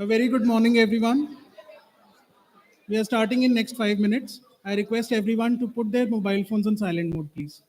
A very good morning, everyone. We are starting in next 5 minutes. I request everyone to put their mobile phones on silent mode, please.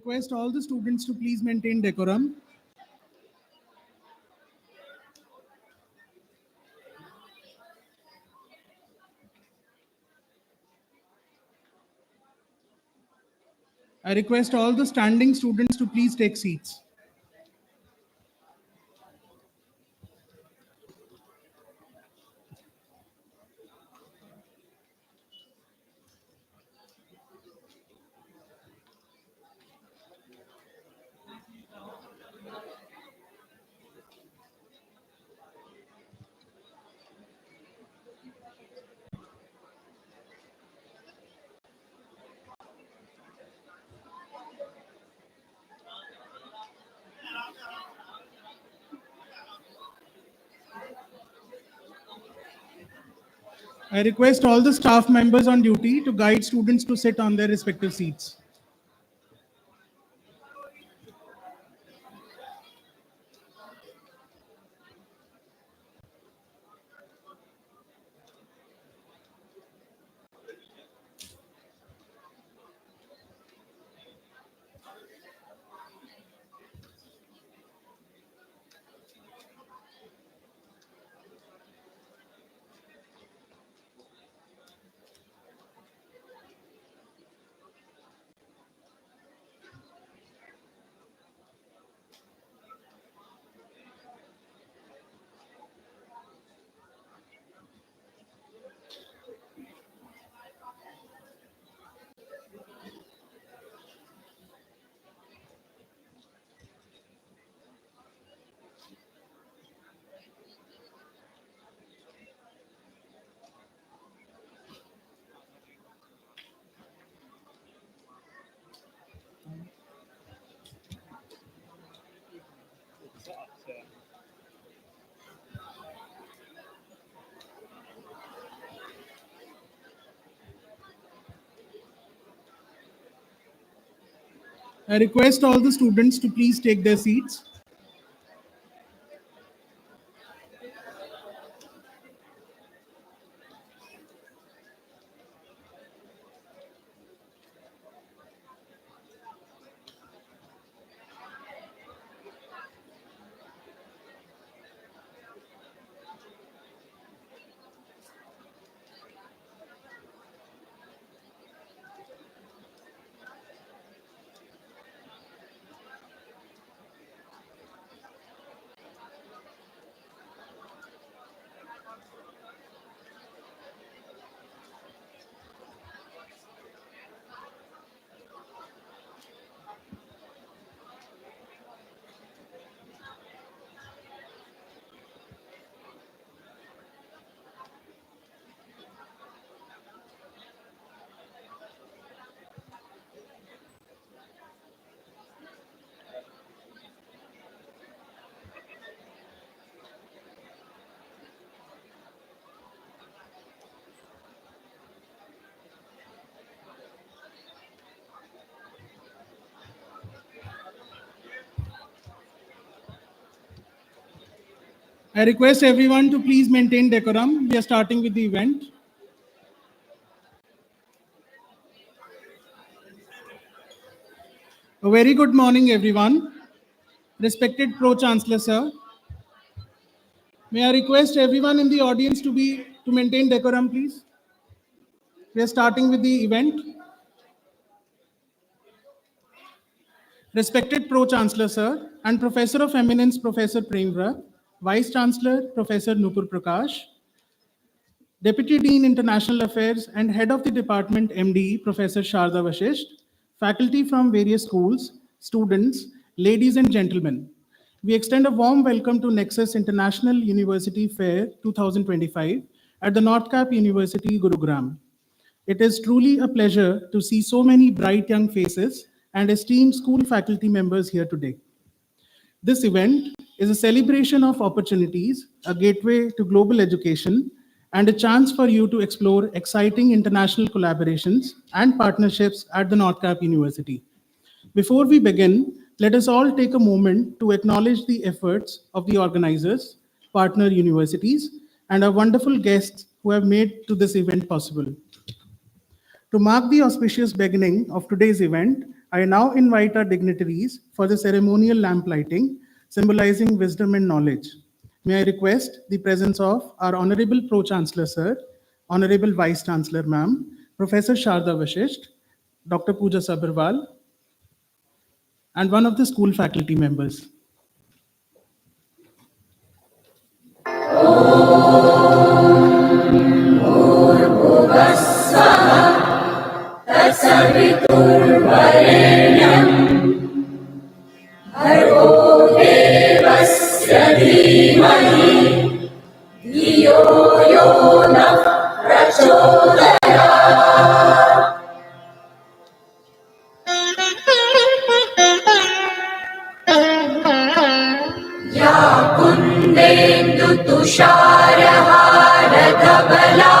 request all the students to please maintain decorum. I request all the standing students to please take seats. I request all the staff members on duty to guide students to sit on their respective seats. I request all the students to please take their seats. I request everyone to please maintain decorum. We are starting with the event. A very good morning, everyone. Respected Pro-Chancellor, sir. May I request everyone in the audience to maintain decorum, please? We are starting with the event. Respected Pro-Chancellor, sir, and Professor of Eminence, Professor Premvra, Vice Chancellor, Professor Nupur Prakash, Deputy Dean International Affairs and Head of the Department MDE, Professor Sharda Vashisht, faculty from various schools, students, ladies and gentlemen. We extend a warm welcome to NEXUS International University Fair 2025 at the NorthCap University, Gurugram. It is truly a pleasure to see so many bright young faces and esteemed school faculty members here today. This event is a celebration of opportunities, a gateway to global education, and a chance for you to explore exciting international collaborations and partnerships at the NorthCap University. Before we begin, let us all take a moment to acknowledge the efforts of the organizers, partner universities, and our wonderful guests who have made to this event possible. To mark the auspicious beginning of today's event, I now invite our dignitaries for the ceremonial lamp lighting, symbolizing wisdom and knowledge. May I request the presence of our Honorable Pro-Chancellor, Sir, Honorable Vice-Chancellor, Ma'am, Professor Sharda Vashisht, Dr. Pooja Sabharwal, and one of the school faculty members. तुषारहारधवला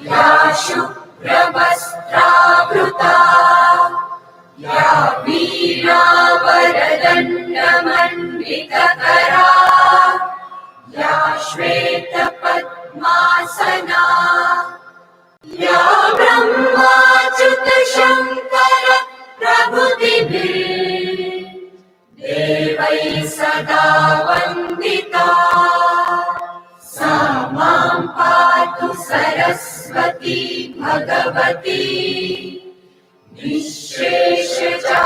या शुभ्रवस्त्रावृता या वीणावरदण्डमण्डितकरा या श्वेतपद्मासना या ब्रह्माच्युतशङ्कर प्रभृतिभिः देवैः सदा वन्दिता सा मां पातु Saraswati Bhagwati निःशेषजाड्यापहा।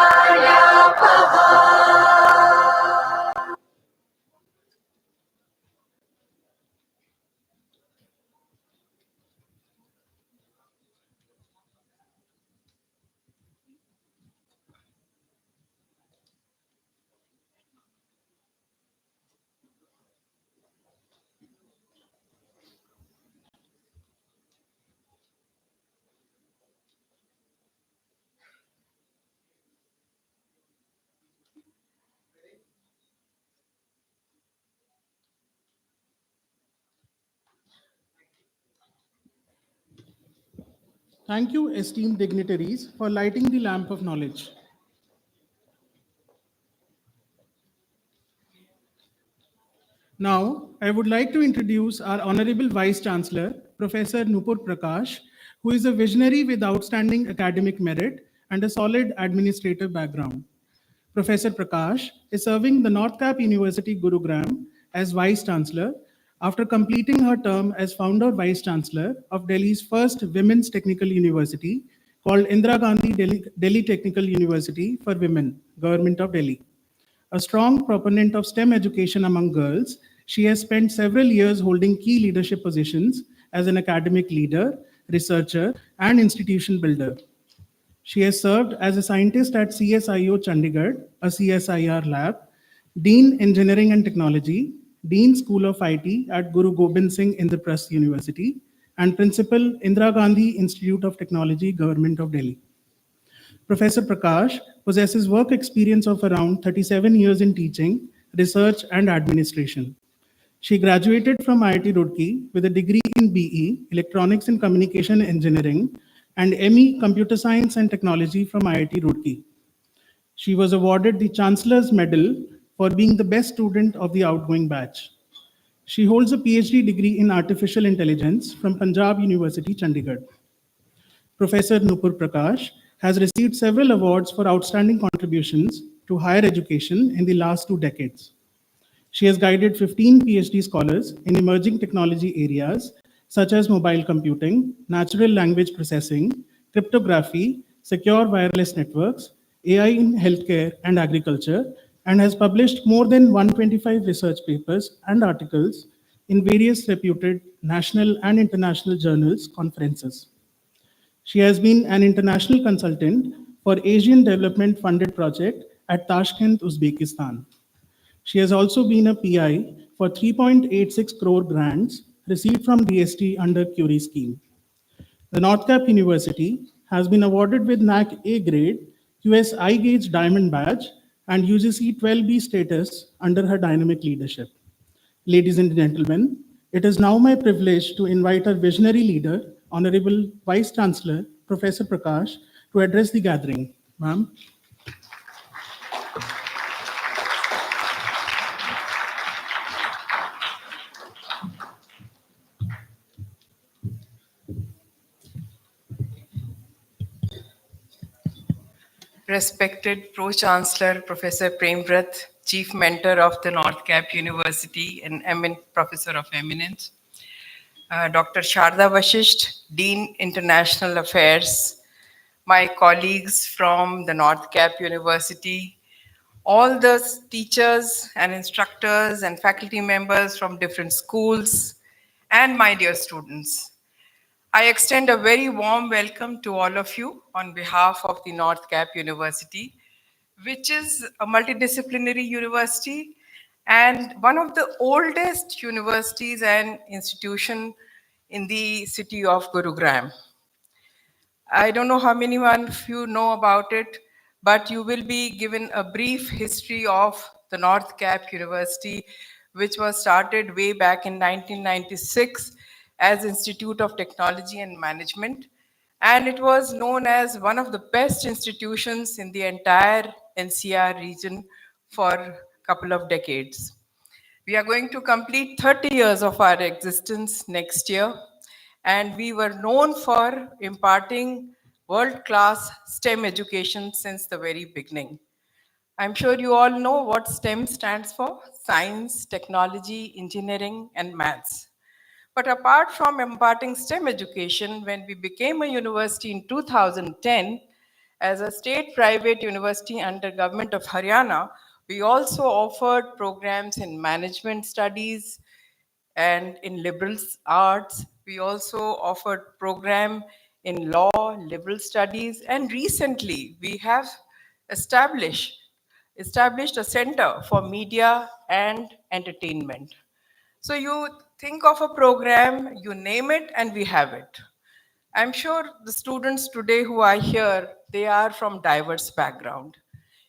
Thank you, esteemed dignitaries, for lighting the lamp of knowledge. Now, I would like to introduce our Honorable Vice Chancellor, Professor Nupur Prakash, who is a visionary with outstanding academic merit and a solid administrative background. Professor Prakash is serving the NorthCap University Gurugram as Vice Chancellor after completing her term as Founder Vice Chancellor of Delhi's first women's technical university called Indira Gandhi Delhi Technical University for Women, Government of Delhi. A strong proponent of STEM education among girls, she has spent several years holding key leadership positions as an academic leader, researcher, and institution builder. She has served as a scientist at CSIO Chandigarh, a CSIR lab, Dean Engineering and Technology, Dean School of IT at Guru Gobind Singh Indraprasth University, and Principal Indira Gandhi Institute of Technology, Government of Delhi. Professor Prakash possesses work experience of around 37 years in teaching, research, and administration. She graduated from IIT Roorkee with a degree in BE, Electronics and Communication Engineering, and ME, Computer Science and Technology from IIT Roorkee. She was awarded the Chancellor's Medal for being the best student of the outgoing batch. She holds a PhD degree in Artificial Intelligence from Punjab University, Chandigarh. Professor Nupur Prakash has received several awards for outstanding contributions to higher education in the last 2 decades. She has guided 15 PhD scholars in emerging technology areas such as mobile computing, natural language processing, cryptography, secure wireless networks, AI in healthcare and agriculture, and has published more than 125 research papers and articles in various reputed national and international journals, conferences. She has been an international consultant for Asian Development Funded Project at Tashkent, Uzbekistan. She has also been a PI for 3.86 crore grants received from DST under Curie scheme. The NorthCap University has been awarded with NAC A grade, QS iGauge Diamond Badge, and UGC 12B status under her dynamic leadership. Ladies and gentlemen, it is now my privilege to invite our visionary leader, Honorable Vice Chancellor, Professor Prakash, to address the gathering. Ma'am. Respected Pro-Chancellor Professor Premvrat, Chief Mentor of the NorthCap University and Professor of Eminence, Dr. Sharda Vashisht, Dean International Affairs, my colleagues from the NorthCap University, all the teachers and instructors and faculty members from different schools, and my dear students. I extend a very warm welcome to all of you on behalf of the NorthCap University, which is a multidisciplinary university and one of the oldest universities and institution in the city of Gurugram. I don't know how many one of you know about it, but you will be given a brief history of the NorthCap University, which was started way back in 1996 as Institute of Technology and Management. And it was known as one of the best institutions in the entire NCR region for a couple of decades. We are going to complete 30 years of our existence next year, and we were known for imparting world-class STEM education since the very beginning. I'm sure you all know what STEM stands for: science, technology, engineering, and maths. But apart from imparting STEM education, when we became a university in 2010, as a state private university under government of Haryana, we also offered programs in management studies and in liberal arts. We also offered program in law, liberal studies, and recently we have established a center for media and entertainment. So you think of a program, you name it, and we have it. I'm sure the students today who are here, they are from diverse background.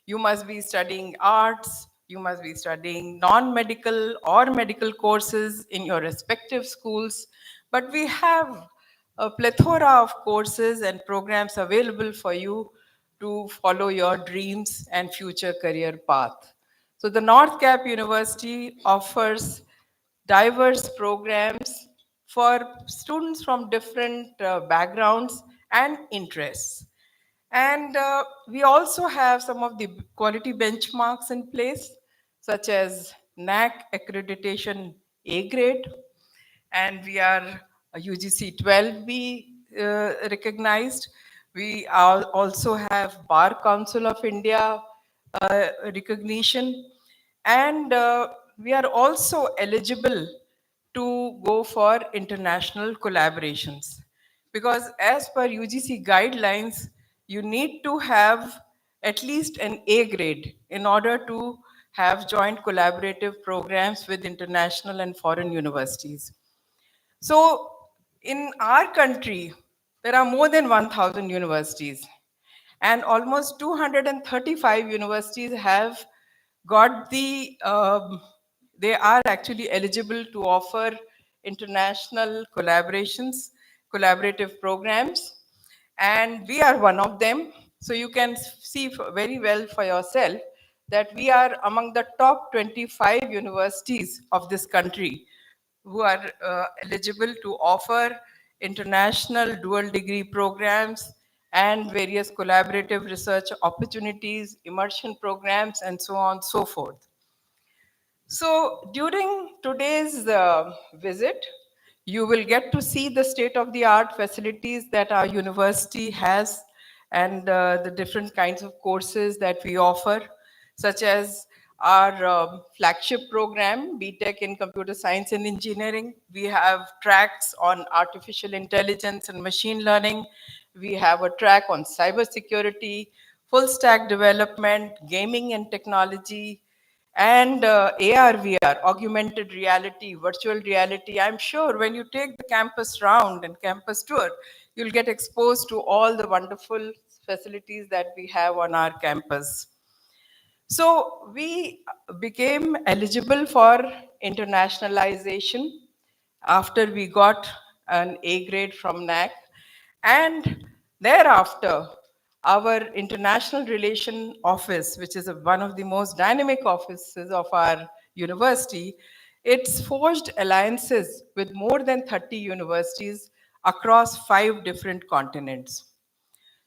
You must be studying arts, you must be studying non-medical or medical courses in your respective schools, but we have a plethora of courses and programs available for you to follow your dreams and future career path. So the NorthCap University offers diverse programs for students from different backgrounds and interests. And we also have some of the quality benchmarks in place, such as NAC accreditation A grade, and we are a UGC 12B recognized. We also have Bar Council of India recognition, and we are also eligible to go for international collaborations, because as per UGC guidelines, you need to have at least an A grade in order to have joint collaborative programs with international and foreign universities. So in our country, there are more than 1,000 universities, and almost 235 universities have got they are actually eligible to offer international collaborations, collaborative programs, and we are one of them. So you can see very well for yourself that we are among the top 25 universities of this country who are eligible to offer international dual degree programs and various collaborative research opportunities, immersion programs, and so on and so forth. So during today's visit, you will get to see the state-of-the-art facilities that our university has and the different kinds of courses that we offer, such as our flagship program, BTech in Computer Science and Engineering. We have tracks on artificial intelligence and machine learning. We have a track on cybersecurity, full stack development, gaming and technology, and AR, VR, augmented reality, virtual reality. I'm sure when you take the campus round and campus tour, you'll get exposed to all the wonderful facilities that we have on our campus. So we became eligible for internationalization after we got an A grade from NAC. And thereafter, our International Relation Office, which is one of the most dynamic offices of our university, it's forged alliances with more than 30 universities across 5 different continents.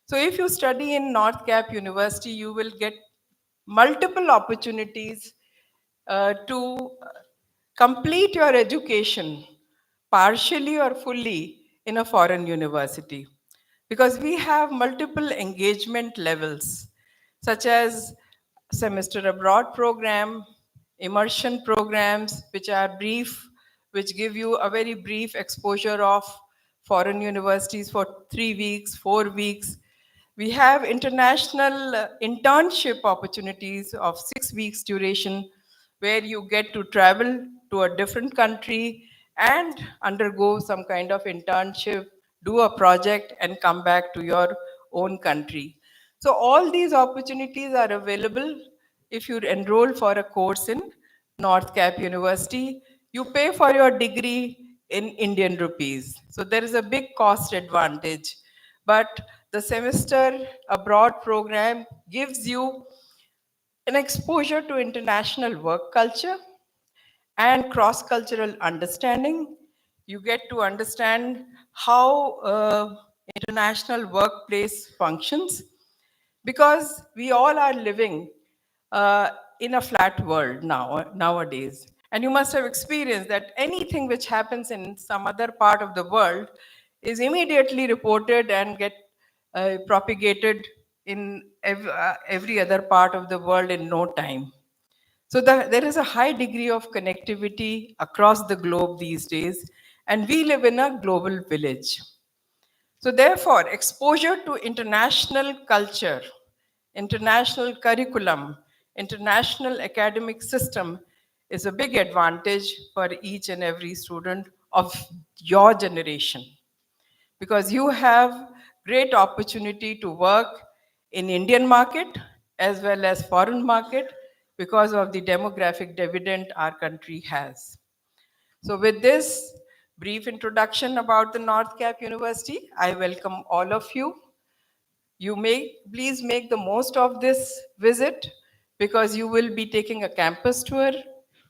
So if you study in NorthCap University, you will get multiple opportunities to complete your education partially or fully in a foreign university, because we have multiple engagement levels such as semester abroad program, immersion programs, which are brief, which give you a very brief exposure of foreign universities for 3 weeks, 4 weeks. We have international internship opportunities of 6 weeks duration, where you get to travel to a different country and undergo some kind of internship, do a project, and come back to your own country. So all these opportunities are available if you enroll for a course in NorthCap University. You pay for your degree in Indian rupees. So there is a big cost advantage. But the semester abroad program gives you an exposure to international work culture and cross-cultural understanding. You get to understand how international workplace functions, because we all are living in a flat world nowadays. And you must have experienced that anything which happens in some other part of the world is immediately reported and get propagated in every other part of the world in no time. So there is a high degree of connectivity across the globe these days, and we live in a global village. So therefore, exposure to international culture, international curriculum, international academic system is a big advantage for each and every student of your generation, because you have great opportunity to work in Indian market as well as foreign market because of the demographic dividend our country has. So with this brief introduction about the NorthCap University, I welcome all of you. You may please make the most of this visit, because you will be taking a campus tour.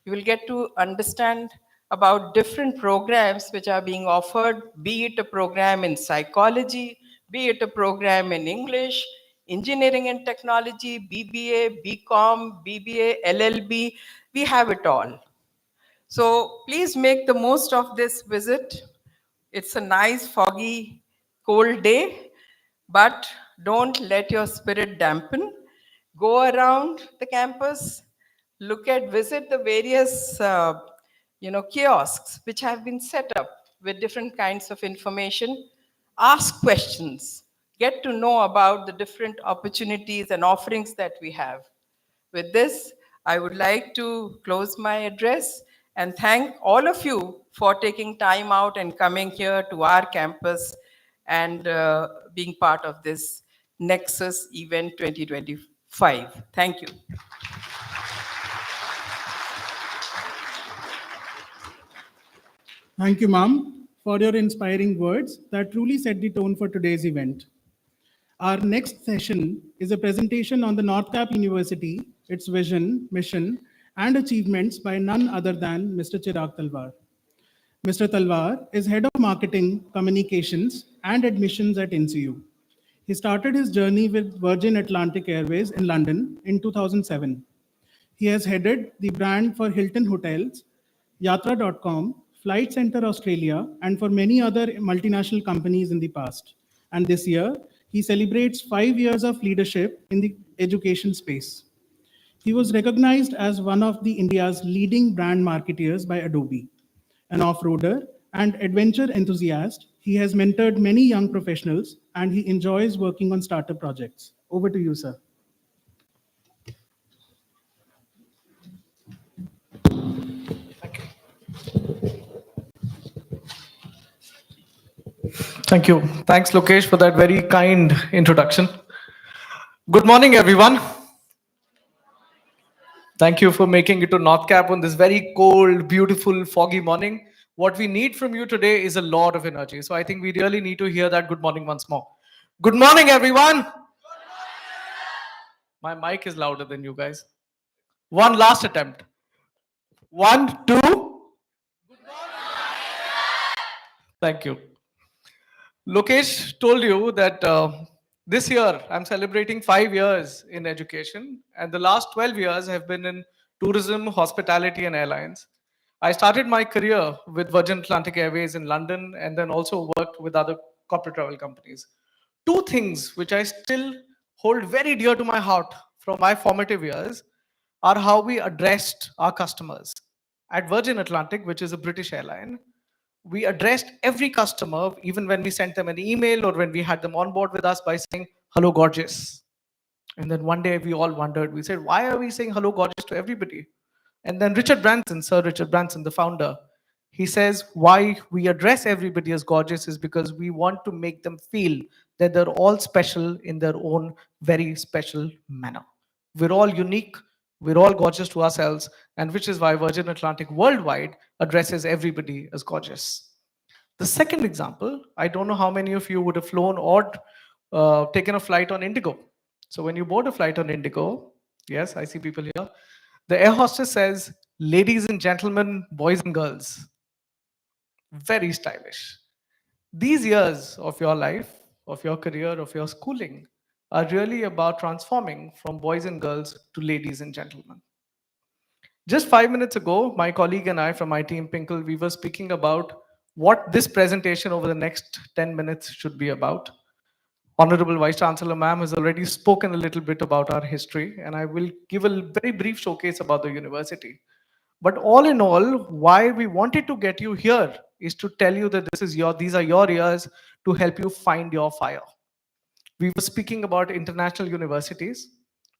You will get to understand about different programs which are being offered, be it a program in psychology, be it a program in English, engineering and technology, BBA, BCom, BBA, LLB. We have it all. So please make the most of this visit. It's a nice, foggy, cold day, but don't let your spirit dampen. Go around the campus, visit the various kiosks which have been set up with different kinds of information. Ask questions, get to know about the different opportunities and offerings that we have. With this, I would like to close my address and thank all of you for taking time out and coming here to our campus and being part of this NEXUS event 2025. Thank you. Thank you, ma'am, for your inspiring words that truly set the tone for today's event. Our next session is a presentation on the NorthCap University, its vision, mission, and achievements by none other than Mr. Chirag Talwar. Mr. Talwar is Head of Marketing, Communications, and Admissions at NCU. He started his journey with Virgin Atlantic Airways in London in 2007. He has headed the brand for Hilton Hotels, Yatra.com, Flight Centre Australia, and for many other multinational companies in the past. And this year, he celebrates 5 years of leadership in the education space. He was recognized as one of the India's leading brand marketeers by Adobe. An off-roader and adventure enthusiast, he has mentored many young professionals and he enjoys working on startup projects. Over to you, sir. Thank you. Thanks, Lokesh, for that very kind introduction. Good morning, everyone. Thank you for making it to NorthCap on this very cold, beautiful, foggy morning. What we need from you today is a lot of energy. So I think we really need to hear that good morning once more. Good morning, everyone. My mic is louder than you guys. One last attempt. 1, 2. Thank you. Lokesh told you that This year, I'm celebrating 5 years in education, and the last 12 years have been in tourism, hospitality, and airlines. I started my career with Virgin Atlantic Airways in London and then also worked with other corporate travel companies. Two things which I still hold very dear to my heart from my formative years are how we addressed our customers. At Virgin Atlantic, which is a British airline, we addressed every customer, even when we sent them an email or when we had them on board with us, by saying, "Hello, gorgeous." And then one day we all wondered, we said, why are we saying hello, gorgeous to everybody? And then Richard Branson, Sir Richard Branson, the founder, he says, why we address everybody as gorgeous is because we want to make them feel that they're all special in their own very special manner. We're all unique, we're all gorgeous to ourselves, and which is why Virgin Atlantic worldwide addresses everybody as gorgeous. The second example, I don't know how many of you would have flown or taken a flight on Indigo. So when you board a flight on Indigo, yes, I see people here, the air hostess says, "Ladies and gentlemen, boys and girls." Very stylish. These years of your life, of your career, of your schooling are really about transforming from boys and girls to ladies and gentlemen. Just 5 minutes ago, my colleague and I from my team, Pinkle, we were speaking about what this presentation over the next 10 minutes should be about. Honorable Vice Chancellor Ma'am has already spoken a little bit about our history, and I will give a very brief showcase about the university. But all in all, why we wanted to get you here is to tell you that these are your years to help you find your fire. We were speaking about international universities.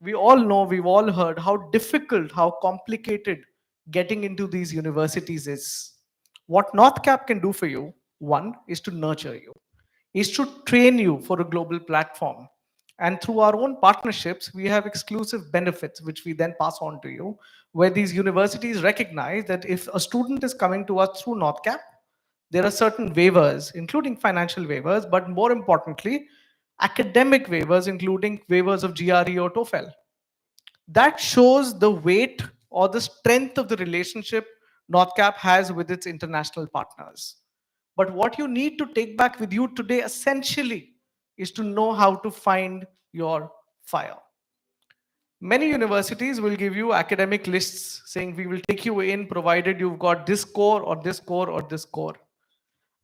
We all know, we've all heard how difficult, how complicated getting into these universities is. What NorthCap can do for you, one, is to nurture you, is to train you for a global platform. And through our own partnerships, we have exclusive benefits, which we then pass on to you, where these universities recognize that if a student is coming to us through NorthCap, there are certain waivers, including financial waivers, but more importantly, academic waivers, including waivers of GRE or TOEFL. That shows the weight or the strength of the relationship NorthCap has with its international partners. But what you need to take back with you today essentially is to know how to find your fire. Many universities will give you academic lists saying we will take you in provided you've got this score or this score or this score.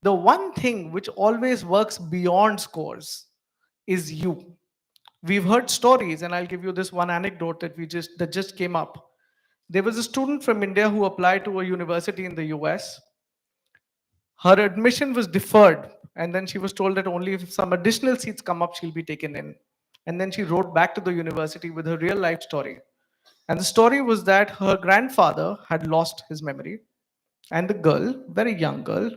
The one thing which always works beyond scores is you. We've heard stories, and I'll give you this one anecdote that just came up. There was a student from India who applied to a university in the US. Her admission was deferred, and then she was told that only if some additional seats come up, she'll be taken in. And then she wrote back to the university with her real life story. And the story was that her grandfather had lost his memory, and the girl, very young girl,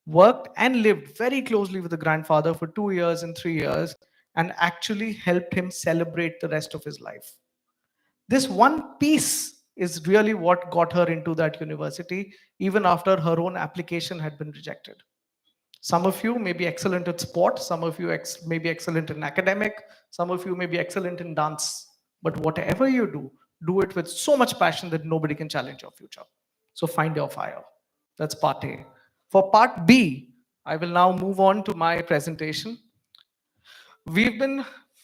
worked and lived very closely with the grandfather for 2 years and 3 years and actually helped him celebrate the rest of his life. This one piece is really what got her into that university, even after her own application had been rejected. Some of you may be excellent at sport, some of you may be excellent in academic, some of you may be excellent in dance. But whatever you do it with so much passion that nobody can challenge your future. So find your fire. That's part A. For part B, I will now move on to my presentation.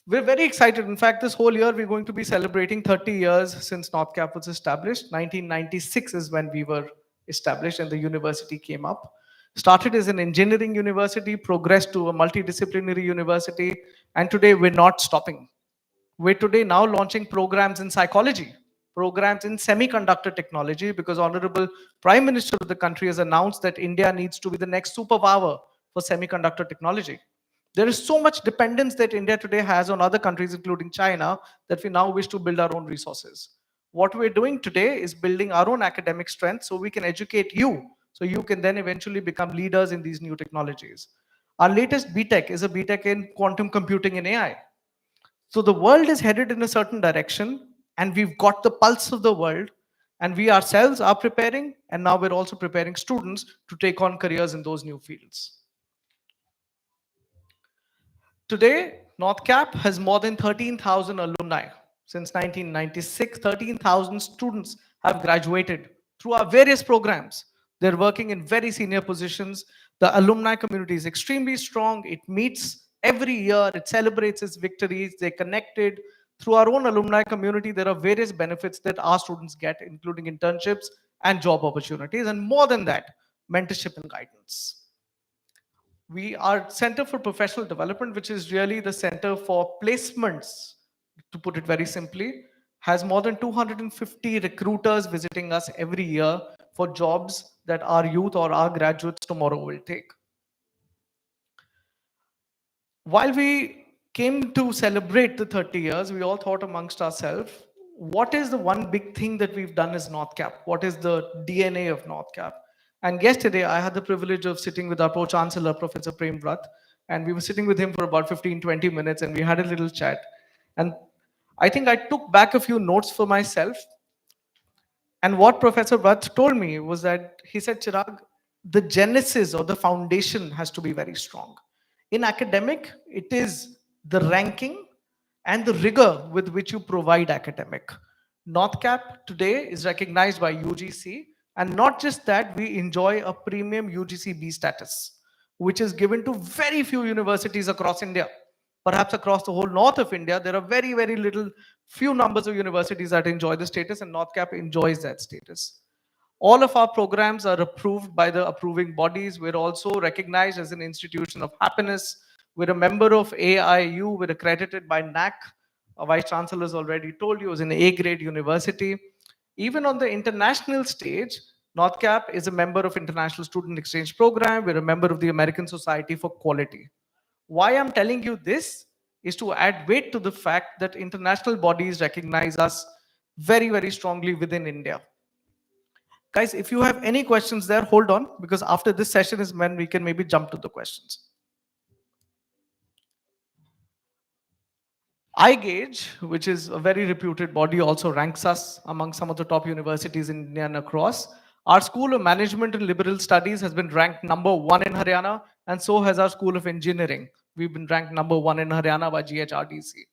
We're very excited. In fact, this whole year we're going to be celebrating 30 years since NorthCap was established. 1996 is when we were established and the university came up. Started as an engineering university, progressed to a multidisciplinary university, and today we're not stopping. We're today now launching programs in psychology, programs in semiconductor technology, because Honorable Prime Minister of the country has announced that India needs to be the next superpower for semiconductor technology. There is so much dependence that India today has on other countries, including China, that we now wish to build our own resources. What we're doing today is building our own academic strength so we can educate you, so you can then eventually become leaders in these new technologies. Our latest BTech is a BTech in quantum computing and AI. So the world is headed in a certain direction, and we've got the pulse of the world, and we ourselves are preparing, and now we're also preparing students to take on careers in those new fields. Today, NorthCap has more than 13,000 alumni. Since 1996, 13,000 students have graduated through our various programs. They're working in very senior positions. The alumni community is extremely strong. It meets Every year, it celebrates its victories. They're connected. Through our own alumni community, there are various benefits that our students get, including internships and job opportunities, and more than that, mentorship and guidance. We are Center for Professional Development, which is really the center for placements, to put it very simply, has more than 250 recruiters visiting us every year for jobs that our youth or our graduates tomorrow will take. While we came to celebrate the 30 years, we all thought amongst ourselves, what is the one big thing that we've done as NorthCap? What is the DNA of NorthCap? And yesterday, I had the privilege of sitting with our Pro-Chancellor, Professor Prem Vrat, and we were sitting with him for about 15, 20 minutes, and we had a little chat. And I think I took back a few notes for myself. And what Professor Vrat told me was that he said, Chirag, the genesis or the foundation has to be very strong. In academic, it is the ranking and the rigor with which you provide academic. NorthCap today is recognized by UGC, and not just that, we enjoy a premium UGC B status, which is given to very few universities across India. Perhaps across the whole north of India, there are very, very little, few numbers of universities that enjoy the status, and NorthCap enjoys that status. All of our programs are approved by the approving bodies. We're also recognized as an institution of happiness. We're a member of AIU. We're accredited by NAC. Our Vice Chancellor has already told you, is an A-grade university. Even on the international stage, NorthCap is a member of International Student Exchange Program. We're a member of the American Society for Quality. Why I'm telling you this is to add weight to the fact that international bodies recognize us very, very strongly within India. Guys, if you have any questions there, hold on, because after this session is when we can maybe jump to the questions. iGauge, which is a very reputed body, also ranks us among some of the top universities in India and across. Our School of Management and Liberal Studies has been ranked #1 in Haryana, and so has our School of Engineering. We've been ranked #1 in Haryana by GHRDC.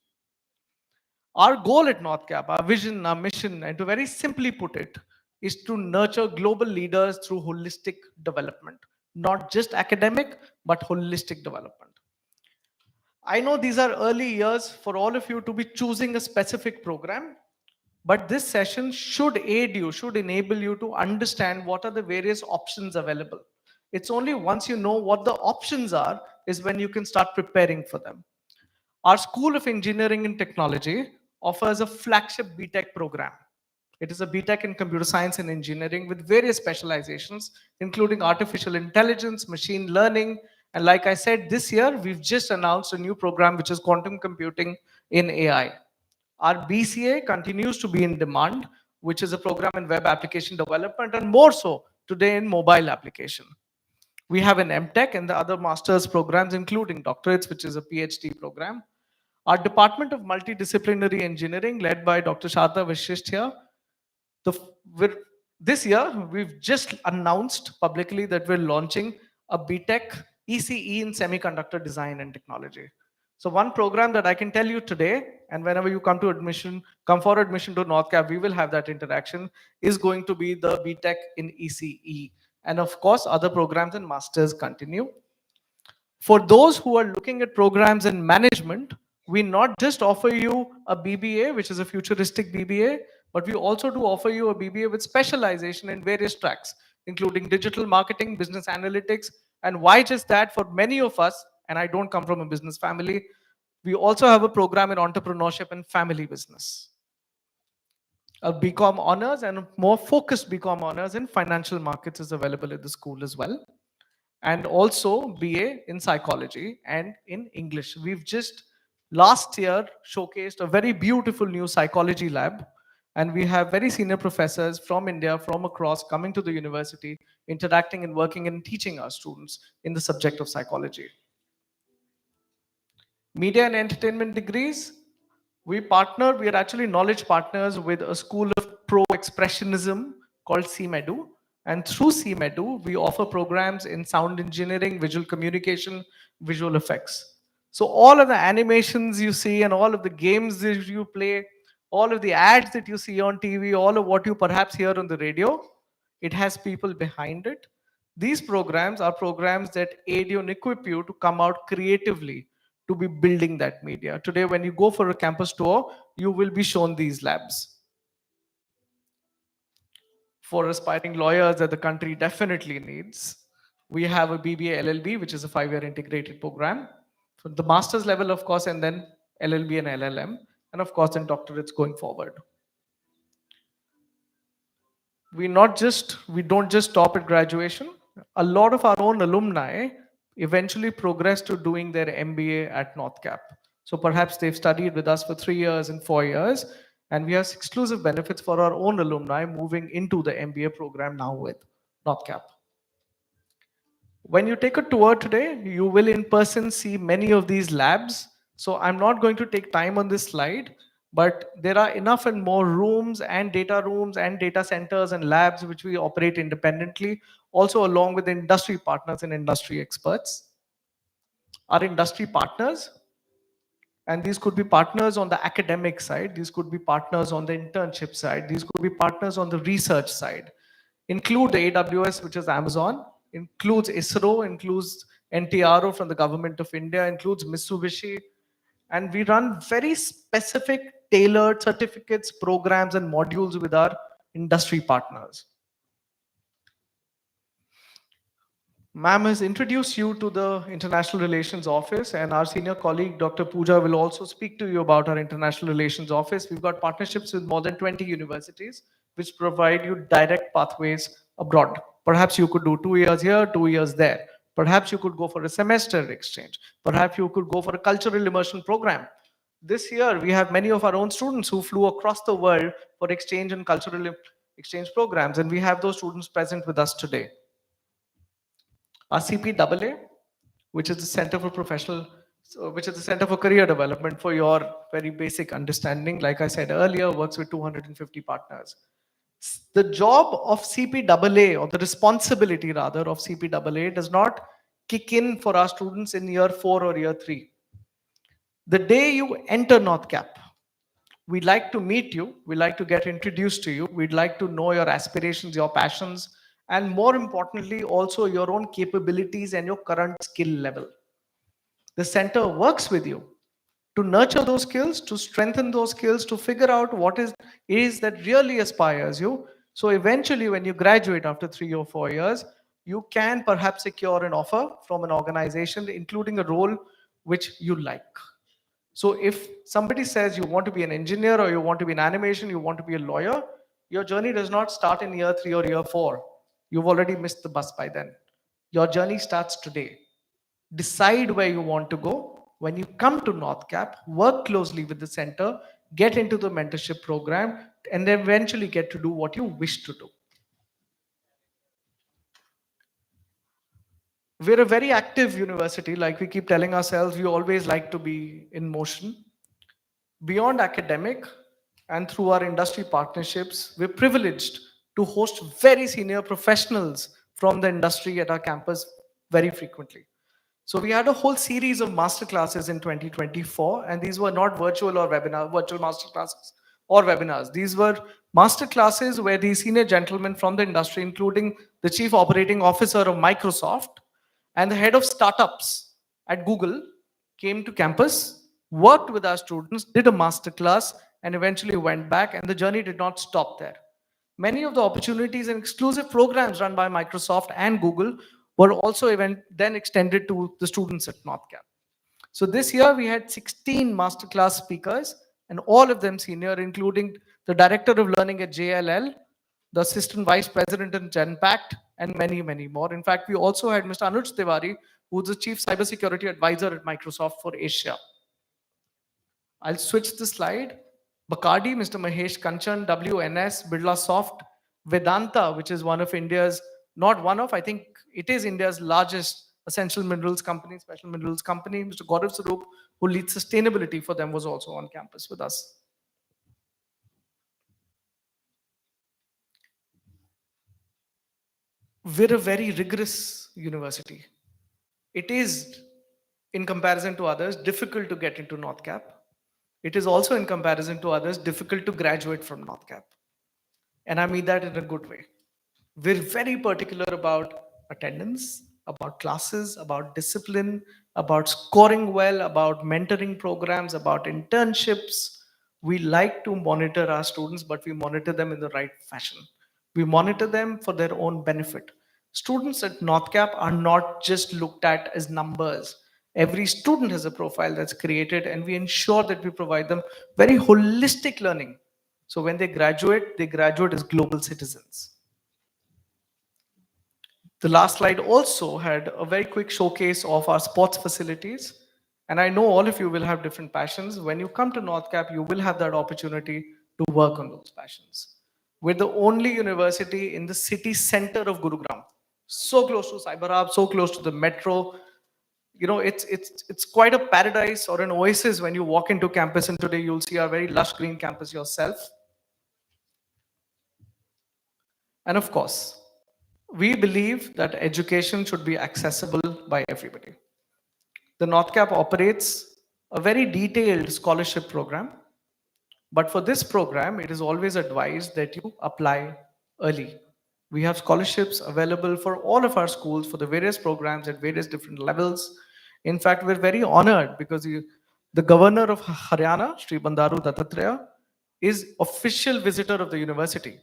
Our goal at NorthCap, our vision, our mission, and to very simply put it, is to nurture global leaders through holistic development. Not just academic, but holistic development. I know these are early years for all of you to be choosing a specific program, but this session should aid you, should enable you to understand what are the various options available. It's only once you know what the options are is when you can start preparing for them. Our School of Engineering and Technology offers a flagship BTech program. It is a BTech in Computer Science and Engineering with various specializations, including artificial intelligence, machine learning, and like I said, this year, we've just announced a new program, which is quantum computing in AI. Our BCA continues to be in demand, which is a program in web application development, and more so today in mobile application. We have an MTech and the other master's programs, including doctorates, which is a PhD program. Our Department of Multidisciplinary Engineering, led by Dr. Sharda Vashisht here, this year, we've just announced publicly that we're launching a BTech ECE in Semiconductor Design and Technology. So one program that I can tell you today, and whenever you come for admission to NorthCap, we will have that interaction, is going to be the BTech in ECE. And of course, other programs and masters continue. For those who are looking at programs in management, we not just offer you a BBA, which is a futuristic BBA, but we also do offer you a BBA with specialization in various tracks, including digital marketing, business analytics, and why just that? For many of us, and I don't come from a business family, we also have a program in entrepreneurship and family business. A BCom honors and a more focused BCom honors in financial markets is available at the school as well. And also BA in psychology and in English. We've just last year showcased a very beautiful new psychology lab, and we have very senior professors from India, from across, coming to the university, interacting and working and teaching our students in the subject of psychology. Media and entertainment degrees, we are actually knowledge partners with a school of pro-expressionism called CMEDU. And through CMEDU, we offer programs in sound engineering, visual communication, visual effects. So all of the animations you see and all of the games that you play, all of the ads that you see on TV, all of what you perhaps hear on the radio, it has people behind it. These programs are programs that aid you and equip you to come out creatively, to be building that media. Today, when you go for a campus tour, you will be shown these labs. For aspiring lawyers that the country definitely needs, we have a BBA LLB, which is a 5-year integrated program. For the master's level, of course, and then LLB and LLM, and of course, then doctorates going forward. We don't just stop at graduation. A lot of our own alumni eventually progress to doing their MBA at NorthCap. So perhaps they've studied with us for 3 years and 4 years, and we have exclusive benefits for our own alumni moving into the MBA program now with NorthCap. When you take a tour today, you will in person see many of these labs. So I'm not going to take time on this slide, but there are enough and more rooms and data centers and labs which we operate independently, also along with industry partners and industry experts. Our industry partners, and these could be partners on the academic side, these could be partners on the internship side, these could be partners on the research side, include AWS, which is Amazon, includes ISRO, includes NTRO from the government of India, includes Mitsubishi, and we run very specific tailored certificates, programs, and modules with our industry partners. Ma'am has introduced you to the International Relations Office, and our senior colleague, Dr. Pooja, will also speak to you about our International Relations Office. We've got partnerships with more than 20 universities, which provide you direct pathways abroad. Perhaps you could do 2 years here, 2 years there. Perhaps you could go for a semester exchange. Perhaps you could go for a cultural immersion program. This year, we have many of our own students who flew across the world for exchange and cultural exchange programs, and we have those students present with us today. Our CPAA, which is the Center for Career Development, for your very basic understanding, like I said earlier, works with 250 partners. The job of CPAA, or the responsibility rather of CPAA, does not kick in for our students in year 4 or year 3. The day you enter NorthCap, we'd like to meet you, we'd like to get introduced to you, we'd like to know your aspirations, your passions, and more importantly, also your own capabilities and your current skill level. The center works with you to nurture those skills, to strengthen those skills, to figure out what it is that really aspires you. So eventually, when you graduate after 3 or 4 years, you can perhaps secure an offer from an organization, including a role which you like. So if somebody says you want to be an engineer, or you want to be in animation, you want to be a lawyer, your journey does not start in year 3 or year 4. You've already missed the bus by then. Your journey starts today. Decide where you want to go. When you come to NorthCap, work closely with the center, get into the mentorship program, and then eventually get to do what you wish to do. We're a very active university. Like we keep telling ourselves, we always like to be in motion. Beyond academic and through our industry partnerships, we're privileged to host very senior professionals from the industry at our campus very frequently. So we had a whole series of masterclasses in 2024, and these were not virtual masterclasses or webinars. These were masterclasses where the senior gentlemen from the industry, including the chief operating officer of Microsoft and the head of startups at Google, came to campus, worked with our students, did a masterclass, and eventually went back, and the journey did not stop there. Many of the opportunities and exclusive programs run by Microsoft and Google were also then extended to the students at NorthCap. So this year we had 16 masterclass speakers, and all of them senior, including the Director of Learning at JLL, the Assistant Vice President in Genpact, and many, many more. In fact, we also had Mr. Anuj Tiwari, who's the Chief Cybersecurity Advisor at Microsoft for Asia. I'll switch the slide. Bacardi, Mr. Mahesh Kanchan, WNS, Birla Soft, Vedanta, which is one of India's, not one of, I think it is India's largest essential minerals company, special minerals company. Mr. Gaurav Sarup, who leads sustainability for them, was also on campus with us. We're a very rigorous university. It is, in comparison to others, difficult to get into NorthCap. It is also, in comparison to others, difficult to graduate from NorthCap. And I mean that in a good way. We're very particular about attendance. about classes, about discipline, about scoring well, about mentoring programs, about internships. We like to monitor our students, but we monitor them in the right fashion. We monitor them for their own benefit. Students at NorthCap are not just looked at as numbers. Every student has a profile that's created, and we ensure that we provide them very holistic learning. So when they graduate as global citizens. The last slide also had a very quick showcase of our sports facilities. And I know all of you will have different passions. When you come to NorthCap, you will have that opportunity to work on those passions. We're the only university in the city center of Gurugram, so close to Cyberhub, so close to the metro. You know, it's quite a paradise or an oasis when you walk into campus, and today you'll see our very lush green campus yourself. And of course, we believe that education should be accessible by everybody. The NorthCap operates a very detailed scholarship program, but for this program, it is always advised that you apply early. We have scholarships available for all of our schools for the various programs at various different levels. In fact, we're very honored because the governor of Haryana, Sri Bandaru Dattatreya, is official visitor of the university.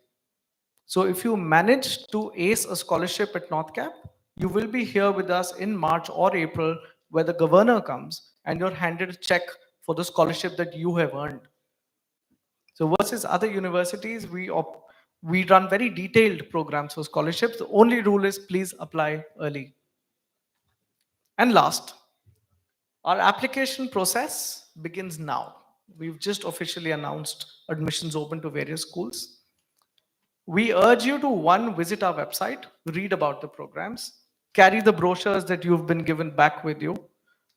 So if you manage to ace a scholarship at NorthCap, you will be here with us in March or April, where the governor comes and you're handed a check for the scholarship that you have earned. So versus other universities, we run very detailed programs for scholarships. The only rule is please apply early. And last, our application process begins now. We've just officially announced admissions open to various schools. We urge you to, one, visit our website, read about the programs, carry the brochures that you've been given back with you,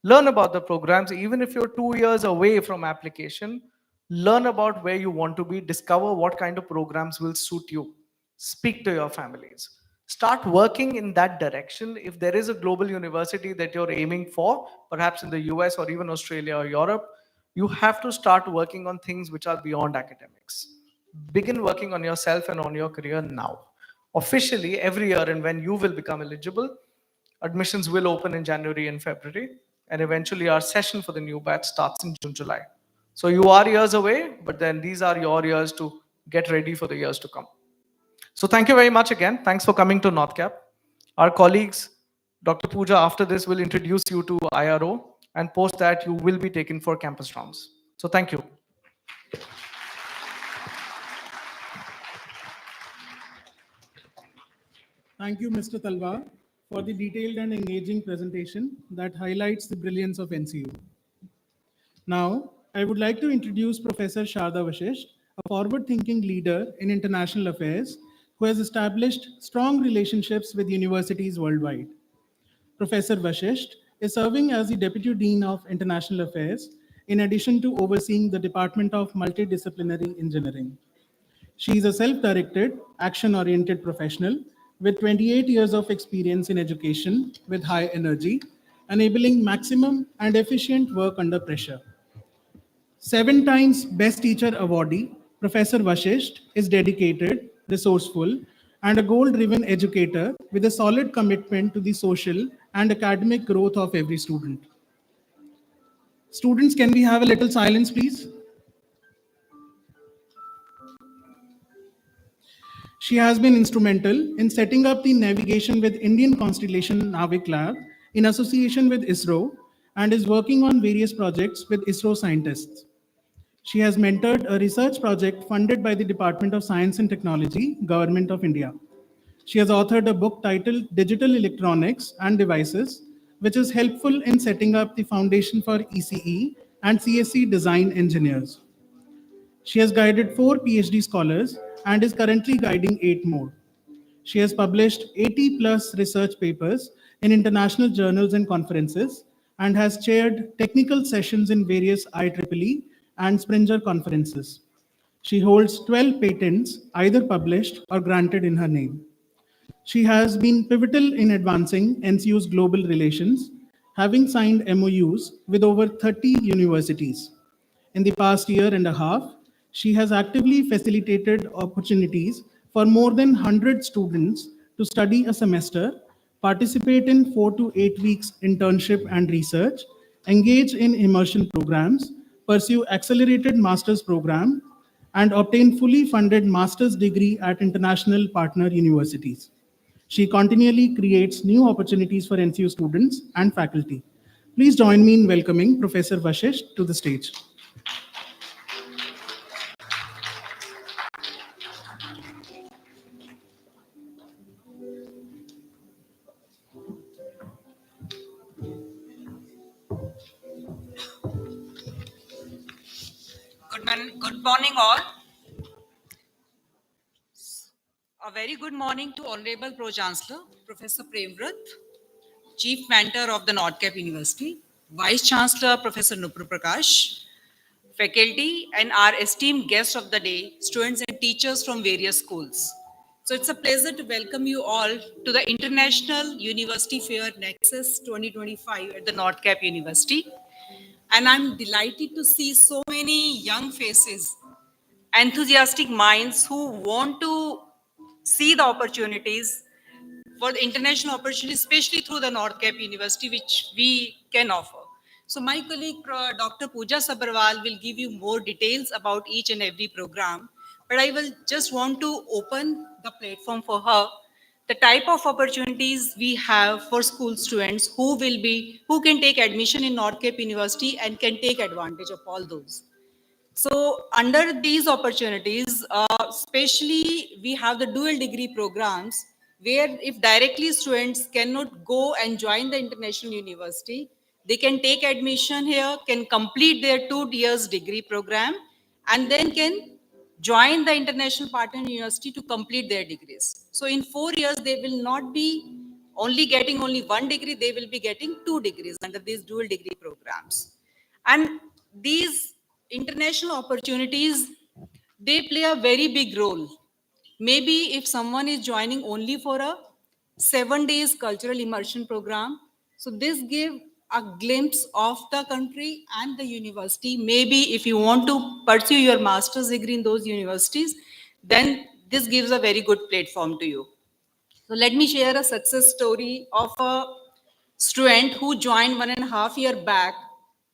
learn about the programs. Even if you're 2 years away from application, learn about where you want to be, discover what kind of programs will suit you, speak to your families. Start working in that direction. If there is a global university that you're aiming for, perhaps in the US or even Australia or Europe, you have to start working on things which are beyond academics. Begin working on yourself and on your career now. Officially, every year, and when you will become eligible, admissions will open in January and February, and eventually our session for the new batch starts in June, July. So you are years away, but then these are your years to get ready for the years to come. So thank you very much again. Thanks for coming to NorthCap. Our colleagues, Dr. Pooja, after this will introduce you to IRO, and post that you will be taken for campus rounds. So thank you. Thank you, Mr. Talwar, for the detailed and engaging presentation that highlights the brilliance of NCU. Now, I would like to introduce Professor Sharda Vashisht, a forward-thinking leader in international affairs who has established strong relationships with universities worldwide. Professor Vashisht is serving as the Deputy Dean of International Affairs, in addition to overseeing the Department of Multidisciplinary Engineering. She is a self-directed, action-oriented professional with 28 years of experience in education with high energy, enabling maximum and efficient work under pressure. 7 times Best Teacher awardee, Professor Vashisht is dedicated, resourceful, and a goal-driven educator with a solid commitment to the social and academic growth of every student. Students, can we have a little silence, please? She has been instrumental in setting up the Navigation with Indian Constellation Navik Lab in association with ISRO and is working on various projects with ISRO scientists. She has mentored a research project funded by the Department of Science and Technology, Government of India. She has authored a book titled Digital Electronics and Devices, which is helpful in setting up the foundation for ECE and CSE design engineers. She has guided 4 PhD scholars and is currently guiding 8 more. She has published 80 plus research papers in international journals and conferences and has chaired technical sessions in various IEEE and Springer conferences. She holds 12 patents, either published or granted in her name. She has been pivotal in advancing NCU's global relations, having signed MOUs with over 30 universities. In the past year and a half, she has actively facilitated opportunities for more than 100 students to study a semester participate in 4 to 8 weeks internship and research, engage in immersion programs, pursue accelerated master's program, and obtain fully funded master's degree at international partner universities. She continually creates new opportunities for NCU students and faculty. Please join me in welcoming Professor Vashisht to the stage. Good morning, all. A very good morning to Honorable Pro-Chancellor, Professor Premvrat, Chief Mentor of the NorthCap University, Vice Chancellor, Professor Nupur Prakash, faculty, and our esteemed guests of the day, students and teachers from various schools. So it's a pleasure to welcome you all to the International University Fair NEXUS 2025 at the NorthCap University. And I'm delighted to see so many young faces, enthusiastic minds who want to see the opportunities for the international opportunities, especially through the NorthCap University, which we can offer. So my colleague, Dr. Pooja Sabharwal, will give you more details about each and every program, but I will just want to open the platform for her, the type of opportunities we have for school students who can take admission in NorthCap University and can take advantage of all those. So under these opportunities, especially we have the dual degree programs where if directly students cannot go and join the international university, they can take admission here, can complete their 2 years degree program, and then can join the international partner university to complete their degrees. So in 4 years, they will not be only getting only 1 degree, they will be getting 2 degrees under these dual degree programs. And these international opportunities, they play a very big role. Maybe if someone is joining only for a 7 days cultural immersion program, so this give a glimpse of the country and the university. Maybe if you want to pursue your master's degree in those universities, then this gives a very good platform to you. So let me share a success story of a student who joined 1.5 years back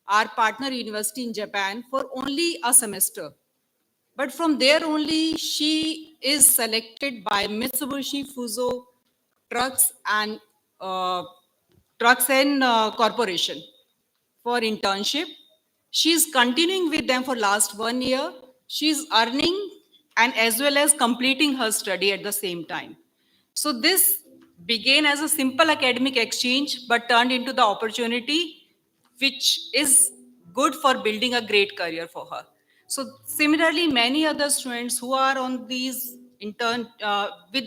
our partner university in Japan for only a semester. But from there only, she is selected by Mitsubishi Fuso Trucks and Corporation for internship. She's continuing with them for last 1 year. She's earning and as well as completing her study at the same time. So this began as a simple academic exchange, but turned into the opportunity which is good for building a great career for her. So similarly, many other students who are on these with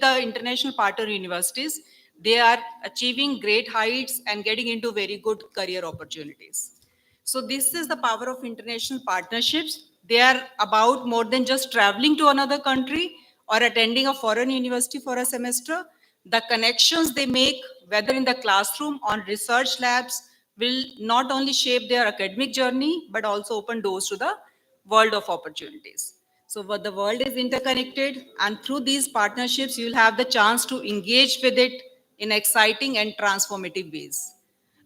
the international partner universities, they are achieving great heights and getting into very good career opportunities. So this is the power of international partnerships. They are about more than just traveling to another country or attending a foreign university for a semester. The connections they make, whether in the classroom or research labs, will not only shape their academic journey, but also open doors to the world of opportunities. So what the world is interconnected, and through these partnerships, you'll have the chance to engage with it in exciting and transformative ways.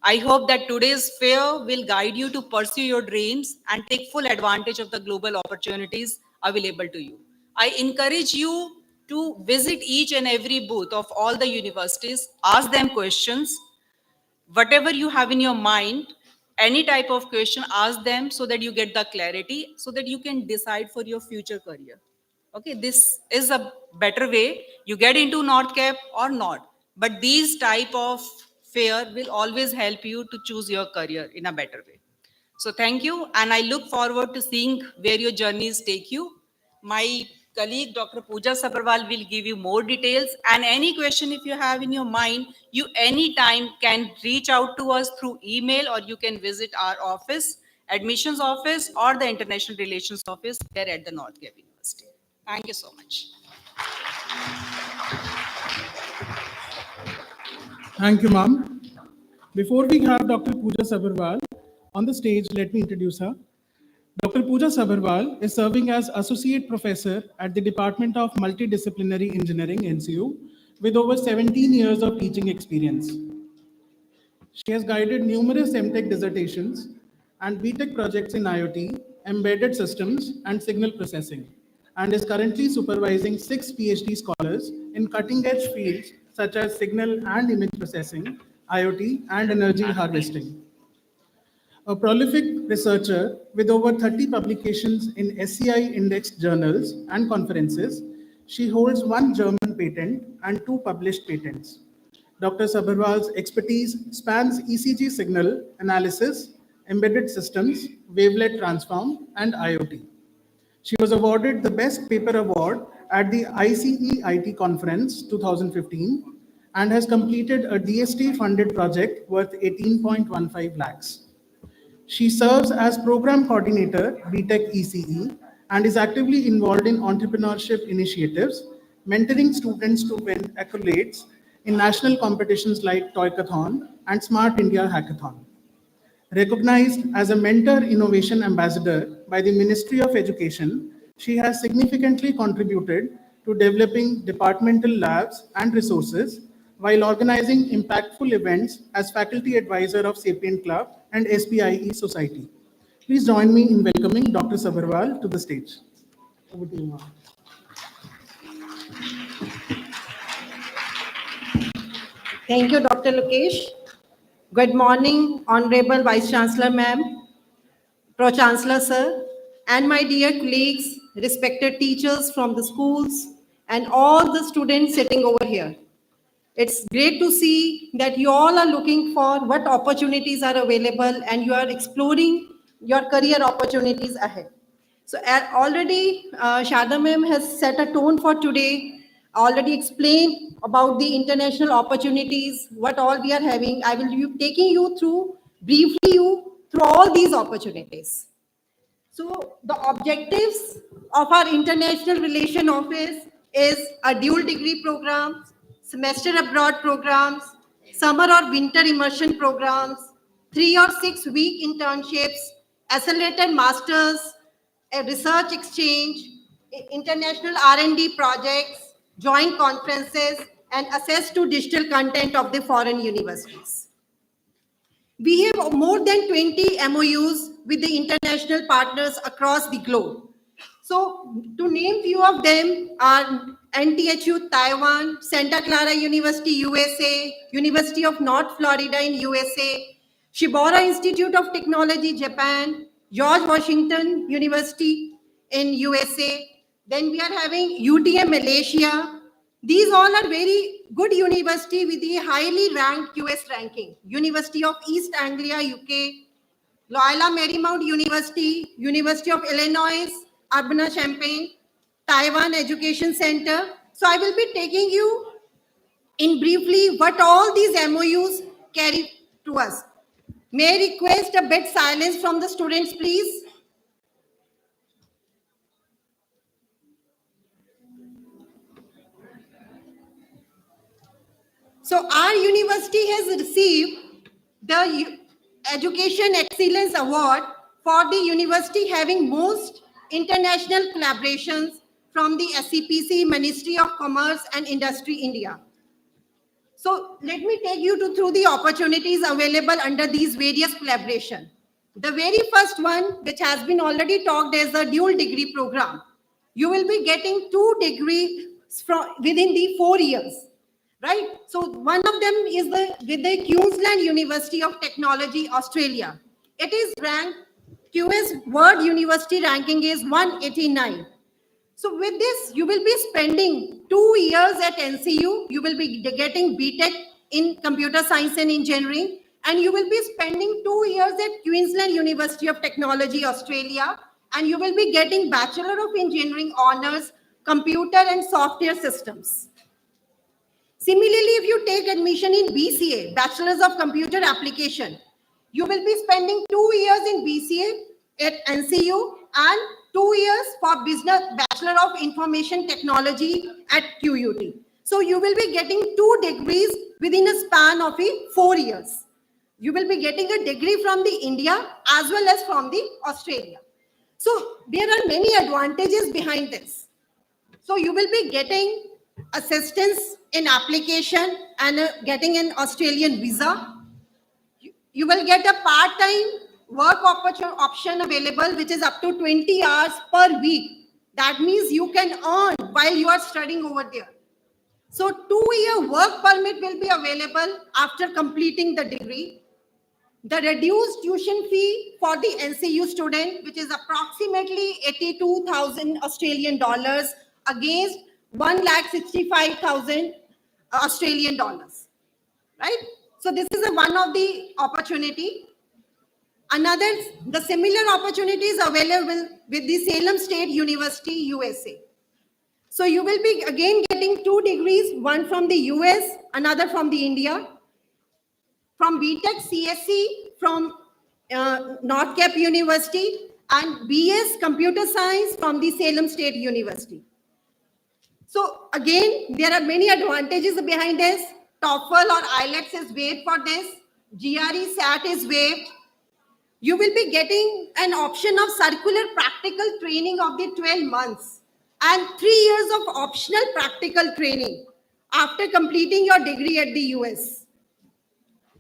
I hope that today's fair will guide you to pursue your dreams and take full advantage of the global opportunities available to you. I encourage you to visit each and every booth of all the universities, ask them questions, whatever you have in your mind, any type of question, ask them so that you get the clarity, so that you can decide for your future career. Okay, this is a better way. You get into NorthCap or not, but these type of fair will always help you to choose your career in a better way. So thank you, and I look forward to seeing where your journeys take you. My colleague, Dr. Pooja Sabharwal, will give you more details, and any question if you have in your mind, you anytime can reach out to us through email, or you can visit our office, admissions office, or the international relations office here at the NorthCap University. Thank you so much. Thank you, ma'am. Before we have Dr. Pooja Sabharwal on the stage, let me introduce her. Dr. Pooja Sabharwal is serving as Associate Professor at the Department of Multidisciplinary Engineering, NCU, with over 17 years of teaching experience. She has guided numerous MTech dissertations and BTech projects in IoT, embedded systems, and signal processing, and is currently supervising 6 PhD scholars in cutting-edge fields such as signal and image processing, IoT, and energy harvesting. A prolific researcher with over 30 publications in SCI indexed journals and conferences, she holds 1 German patent and 2 published patents. Dr. Sabharwal's expertise spans ECG signal analysis, embedded systems, wavelet transform, and IoT. She was awarded the Best Paper Award at the ICE IT Conference 2015 and has completed a DST-funded project worth 18.15 lakhs. She serves as Program Coordinator, BTech ECE, and is actively involved in entrepreneurship initiatives, mentoring students to win accolades in national competitions like Toykathon and Smart India Hackathon. Recognized as a Mentor Innovation Ambassador by the Ministry of Education, she has significantly contributed to developing departmental labs and resources while organizing impactful events as faculty advisor of Sapient Club and SPIE Society. Please join me in welcoming Dr. Sabharwal to the stage. Over to you, ma'am. Thank you, Dr. Lokesh. Good morning, Honorable Vice Chancellor Ma'am, Pro-Chancellor Sir, and my dear colleagues, respected teachers from the schools, and all the students sitting over here. It's great to see that you all are looking for what opportunities are available and you are exploring your career opportunities ahead. So already Sharda ma'am has set a tone for today, already explained about the international opportunities, what all we are having. I will be taking you through, briefly through all these opportunities. So the objectives of our International Relation Office is a dual degree program, semester abroad programs, summer or winter immersion programs, 3 or 6 week internships, accelerated masters, a research exchange, international R&D projects, joint conferences, and access to digital content of the foreign universities. We have more than 20 MOUs with the international partners across the globe. So to name few of them are NTHU Taiwan, Santa Clara University USA, University of North Florida in USA, Shibora Institute of Technology Japan, George Washington University in USA. Then we are having UTM Malaysia. These all are very good university with a highly ranked US ranking. University of East Anglia, UK, Loyola Marymount University, University of Illinois, Urbana-Champaign, Taiwan Education Center. So I will be taking you in briefly what all these MOUs carry to us. May I request a bit silence from the students, please? So our university has received the Education Excellence Award for the university having most international collaborations from the SCPC, Ministry of Commerce and Industry, India. So let me take you through the opportunities available under these various collaborations. The very first one, which has been already talked, is the dual degree program. You will be getting 2 degrees within the 4 years. Right? So one of them is with the Queensland University of Technology, Australia. It is ranked, QS World University ranking is 189. So with this, you will be spending 2 years at NCU. You will be getting BTech in Computer Science and Engineering. And you will be spending 2 years at Queensland University of Technology, Australia. And you will be getting Bachelor of Engineering Honors, Computer and Software Systems. Similarly, if you take admission in BCA, Bachelor's of Computer Application, you will be spending 2 years in BCA at NCU and 2 years for Business Bachelor of Information Technology at QUT. So you will be getting 2 degrees within a span of 4 years. You will be getting a degree from the India as well as from the Australia. So there are many advantages behind this. So you will be getting assistance in application and getting an Australian visa. You will get a part-time work option available, which is up to 20 hours per week. That means you can earn while you are studying over there. So 2-year work permit will be available after completing the degree. The reduced tuition fee for the NCU student, which is approximately 82,000 Australian dollars against 1,65,000 Australian dollars, right? So this is one of the opportunity. Another, the similar opportunities available with the Salem State University, USA. So you will be again getting 2 degrees, one from the US, another from the India. From BTech CSC from NorthCap University and BS Computer Science from the Salem State University. So again, there are many advantages behind this. TOEFL or IELTS is waived for this. GRE SAT is waived. You will be getting an option of circular practical training of the 12 months and 3 years of optional practical training after completing your degree at the US.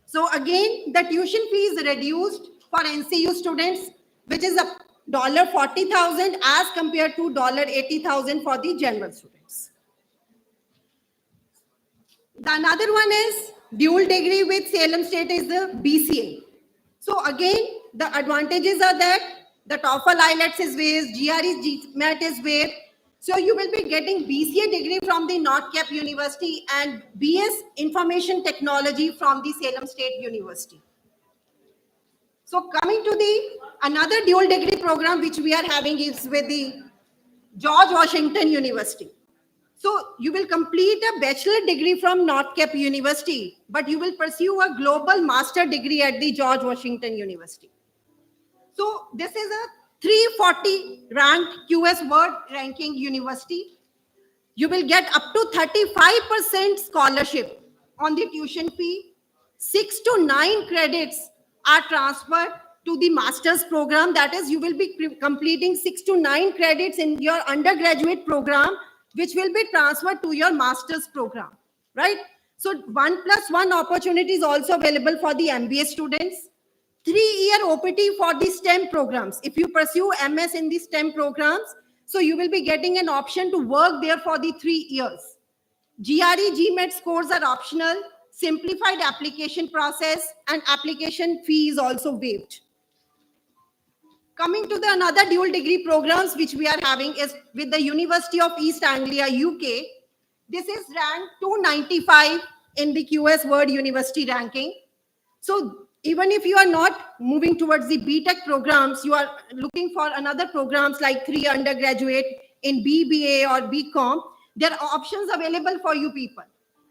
So again, the tuition fee is reduced for NCU students, which is $40,000 as compared to $80,000 for the general students. The another one is dual degree with Salem State is the BCA. So again, the advantages are that the TOEFL IELTS is waived, GRE GMAT is waived. So you will be getting BCA degree from the NorthCap University and BS Information Technology from the Salem State University. So coming to the another dual degree program which we are having is with the George Washington University. So you will complete a bachelor degree from NorthCap University, but you will pursue a global master degree at the George Washington University. So this is a 340 ranked QS World Ranking University. You will get up to 35% scholarship on the tuition fee. 6 to 9 credits are transferred to the master's program. That is, you will be completing 6 to 9 credits in your undergraduate program, which will be transferred to your master's program, right? So 1+1 opportunity is also available for the MBA students. 3-year OPT for the STEM programs. If you pursue MS in the STEM programs, so you will be getting an option to work there for the 3 years. GRE GMAT scores are optional, simplified application process, and application fee is also waived. Coming to the another dual degree programs which we are having is with the University of East Anglia, UK. This is ranked 295 in the QS World University ranking. So even if you are not moving towards the BTech programs, you are looking for another programs like 3 undergraduate in BBA or BCom, there are options available for you people.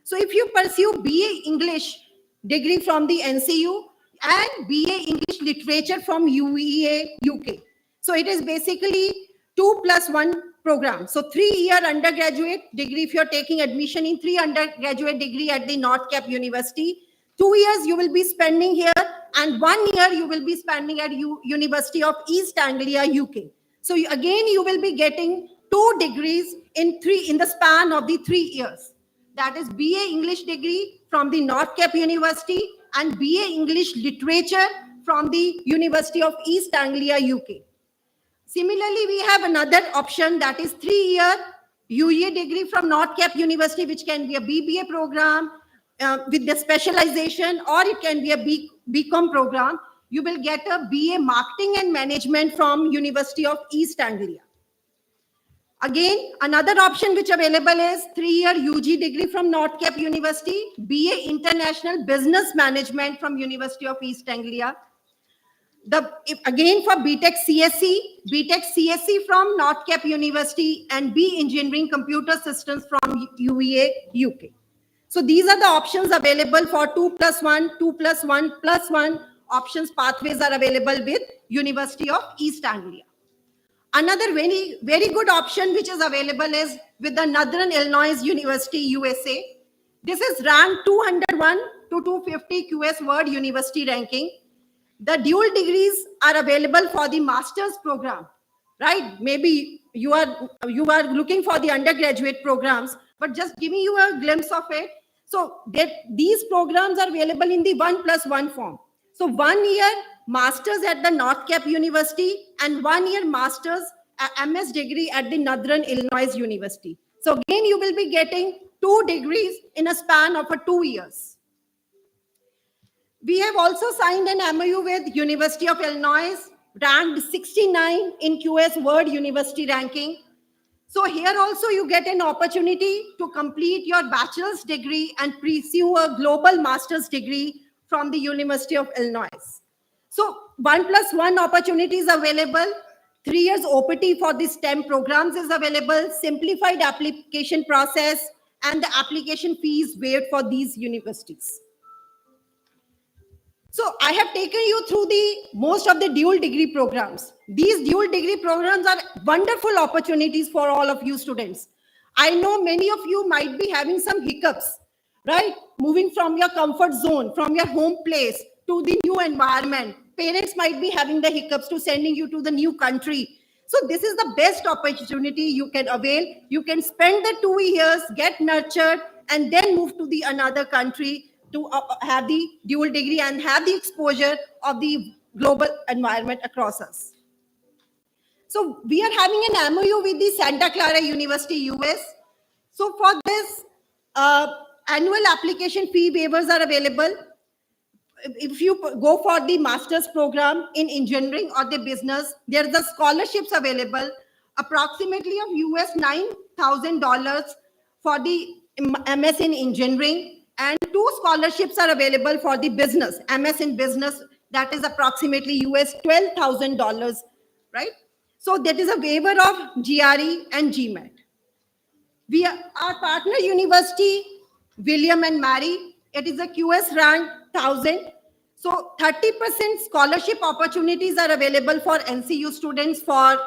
So if you pursue BA English degree from the NCU and BA English Literature from UEA, UK. So it is basically 2+1 program. So 3-year undergraduate degree if you're taking admission in 3 undergraduate degree at the NorthCap University. 2 years you will be spending here and 1 year you will be spending at University of East Anglia, UK. So again, you will be getting 2 degrees in the span of the 3 years. That is BA English degree from the NorthCap University and BA English Literature from the University of East Anglia, UK. Similarly, we have another option that is 3-year UE degree from NorthCap University, which can be a BBA program, with the specialization, or it can be a BCom program. You will get a BA Marketing and Management from University of East Anglia. Again, another option which available is 3-year UG degree from NorthCap University, BA International Business Management from University of East Anglia. Again for BTech CSC from NorthCap University and B Engineering Computer Systems from UEA, UK. So these are the options available for 2+1, 2+1+1 options pathways are available with University of East Anglia. Another very, very good option which is available is with the Northern Illinois University, USA. This is ranked 201 to 250 QS World University ranking. The dual degrees are available for the master's program, right? Maybe you are looking for the undergraduate programs, but just giving you a glimpse of it. So these programs are available in the 1+1 form. So 1 year masters at the NorthCap University and 1 year masters MS degree at the Northern Illinois University. So again, you will be getting 2 degrees in a span of 2 years. We have also signed an MOU with University of Illinois, ranked 69 in QS World University ranking. So here also you get an opportunity to complete your bachelor's degree and pursue a global master's degree from the University of Illinois. So 1+1 opportunities available. 3 years OPT for the STEM programs is available, simplified application process, and the application fees waived for these universities. So I have taken you through most of the dual degree programs. These dual degree programs are wonderful opportunities for all of you students. I know many of you might be having some hiccups, right? Moving from your comfort zone, from your home place to the new environment. Parents might be having the hiccups to sending you to the new country. So this is the best opportunity you can avail. You can spend the 2 years, get nurtured, and then move to the another country to have the dual degree and have the exposure of the global environment across us. So we are having an MOU with the Santa Clara University, US. So for this, annual application fee waivers are available. If you go for the master's program in engineering or the business, there's the scholarships available, approximately of US $9,000 for the MS in engineering, and 2 scholarships are available for the business, MS in business, that is approximately US $12,000, right? So that is a waiver of GRE and GMAT. Our partner university, William and Mary, it is a QS rank 1000. So 30% scholarship opportunities are available for NCU students for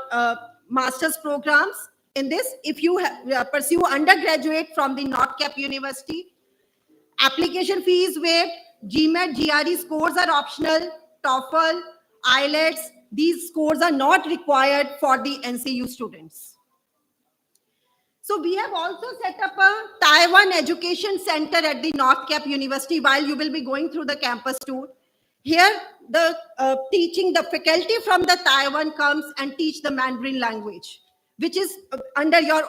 master's programs in this. If you pursue undergraduate from the NorthCap University, application fees waived, GMAT, GRE scores are optional, TOEFL, IELTS, these scores are not required for the NCU students. So we have also set up a Taiwan Education Center at the NorthCap University while you will be going through the campus tour. Here, the faculty from the Taiwan comes and teach the Mandarin language, which is under your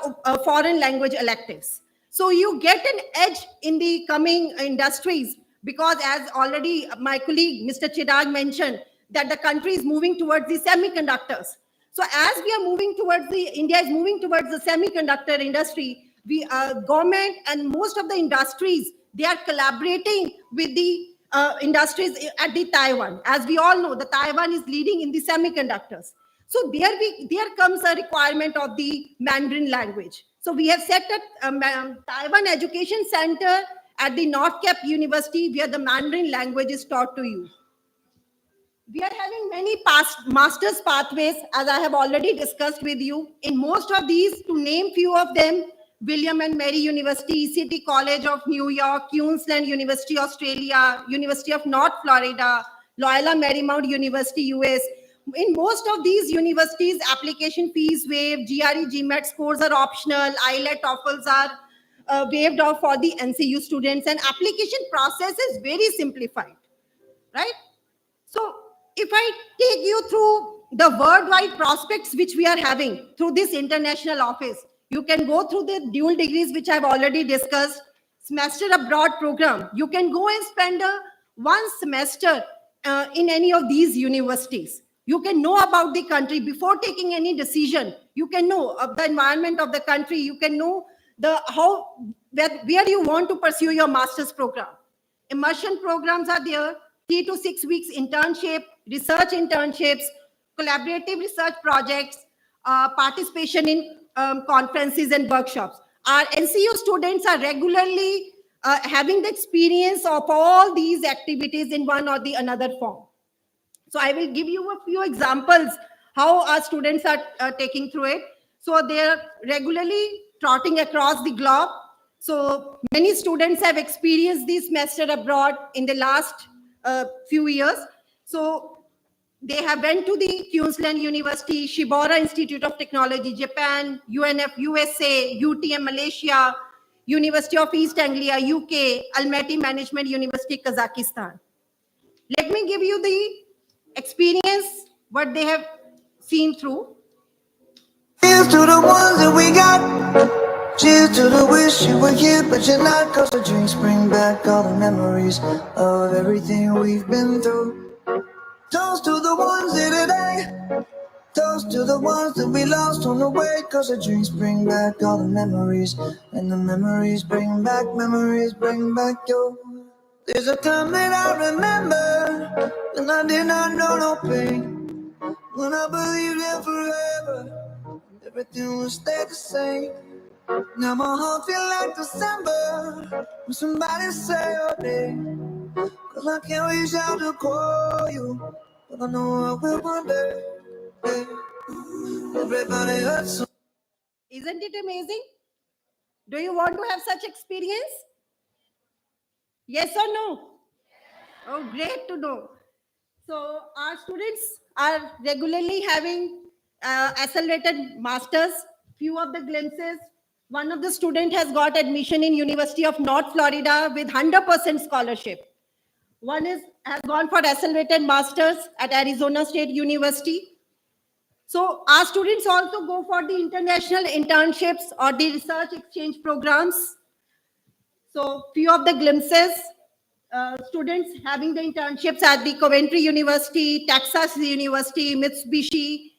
foreign language electives. So you get an edge in the coming industries because as already my colleague, Mr. Chirag mentioned, that the country is moving towards the semiconductors. So as we are moving towards India is moving towards the semiconductor industry, government and most of the industries, they are collaborating with the industries at the Taiwan. As we all know, the Taiwan is leading in the semiconductors. So there comes a requirement of the Mandarin language. So we have set a Taiwan Education Center at the NorthCap University where the Mandarin language is taught to you. We are having many master's pathways, as I have already discussed with you. In most of these, to name few of them, William and Mary University, ECT College of New York, Queensland University, Australia, University of North Florida, Loyola Marymount University, US. In most of these universities, application fees waived, GRE, GMAT scores are optional, IELTS, TOEFLs are waived off for the NCU students, and application process is very simplified, right? So if I take you through the worldwide prospects which we are having through this international office, you can go through the dual degrees which I've already discussed, semester abroad program. You can go and spend one semester in any of these universities. You can know about the country before taking any decision. You can know of the environment of the country. You can know where you want to pursue your master's program. Immersion programs are there. 3 to 6 weeks internship, research internships, collaborative research projects, participation in conferences and workshops. Our NCU students are regularly having the experience of all these activities in one or the another form. So I will give you a few examples how our students are taking through it. So they are regularly trotting across the globe. So many students have experienced this semester abroad in the last few years. So they have went to the Queensland University, Shibora Institute of Technology, Japan, UNF USA, UTM Malaysia, University of East Anglia, UK, Almaty Management University, Kazakhstan. Let me give you the experience, what they have seen through. Here's to the ones that we got. Cheers to the wish you were here, but you're not. Cause the drinks bring back all the memories of everything we've been through. Toast to the ones here today. Toast to the ones that we lost on the way. Cause the drinks bring back all the memories. And the memories bring back your. There's a time that I remember when I did not know no pain. When I believed in forever, everything would stay the same. Now my heart feel like December when somebody say your name. Cause I can't reach out to call you, but I know I will one day. Yeah. Everybody hurts. Isn't it amazing? Do you want to have such experience? Yes or no? Oh, great to know. So our students are regularly having accelerated masters. Few of the glimpses. One of the student has got admission in University of North Florida with 100% scholarship. One has gone for accelerated masters at Arizona State University. So our students also go for the international internships or the research exchange programs. So few of the glimpses, students having the internships at the Coventry University, Texas University, Mitsubishi,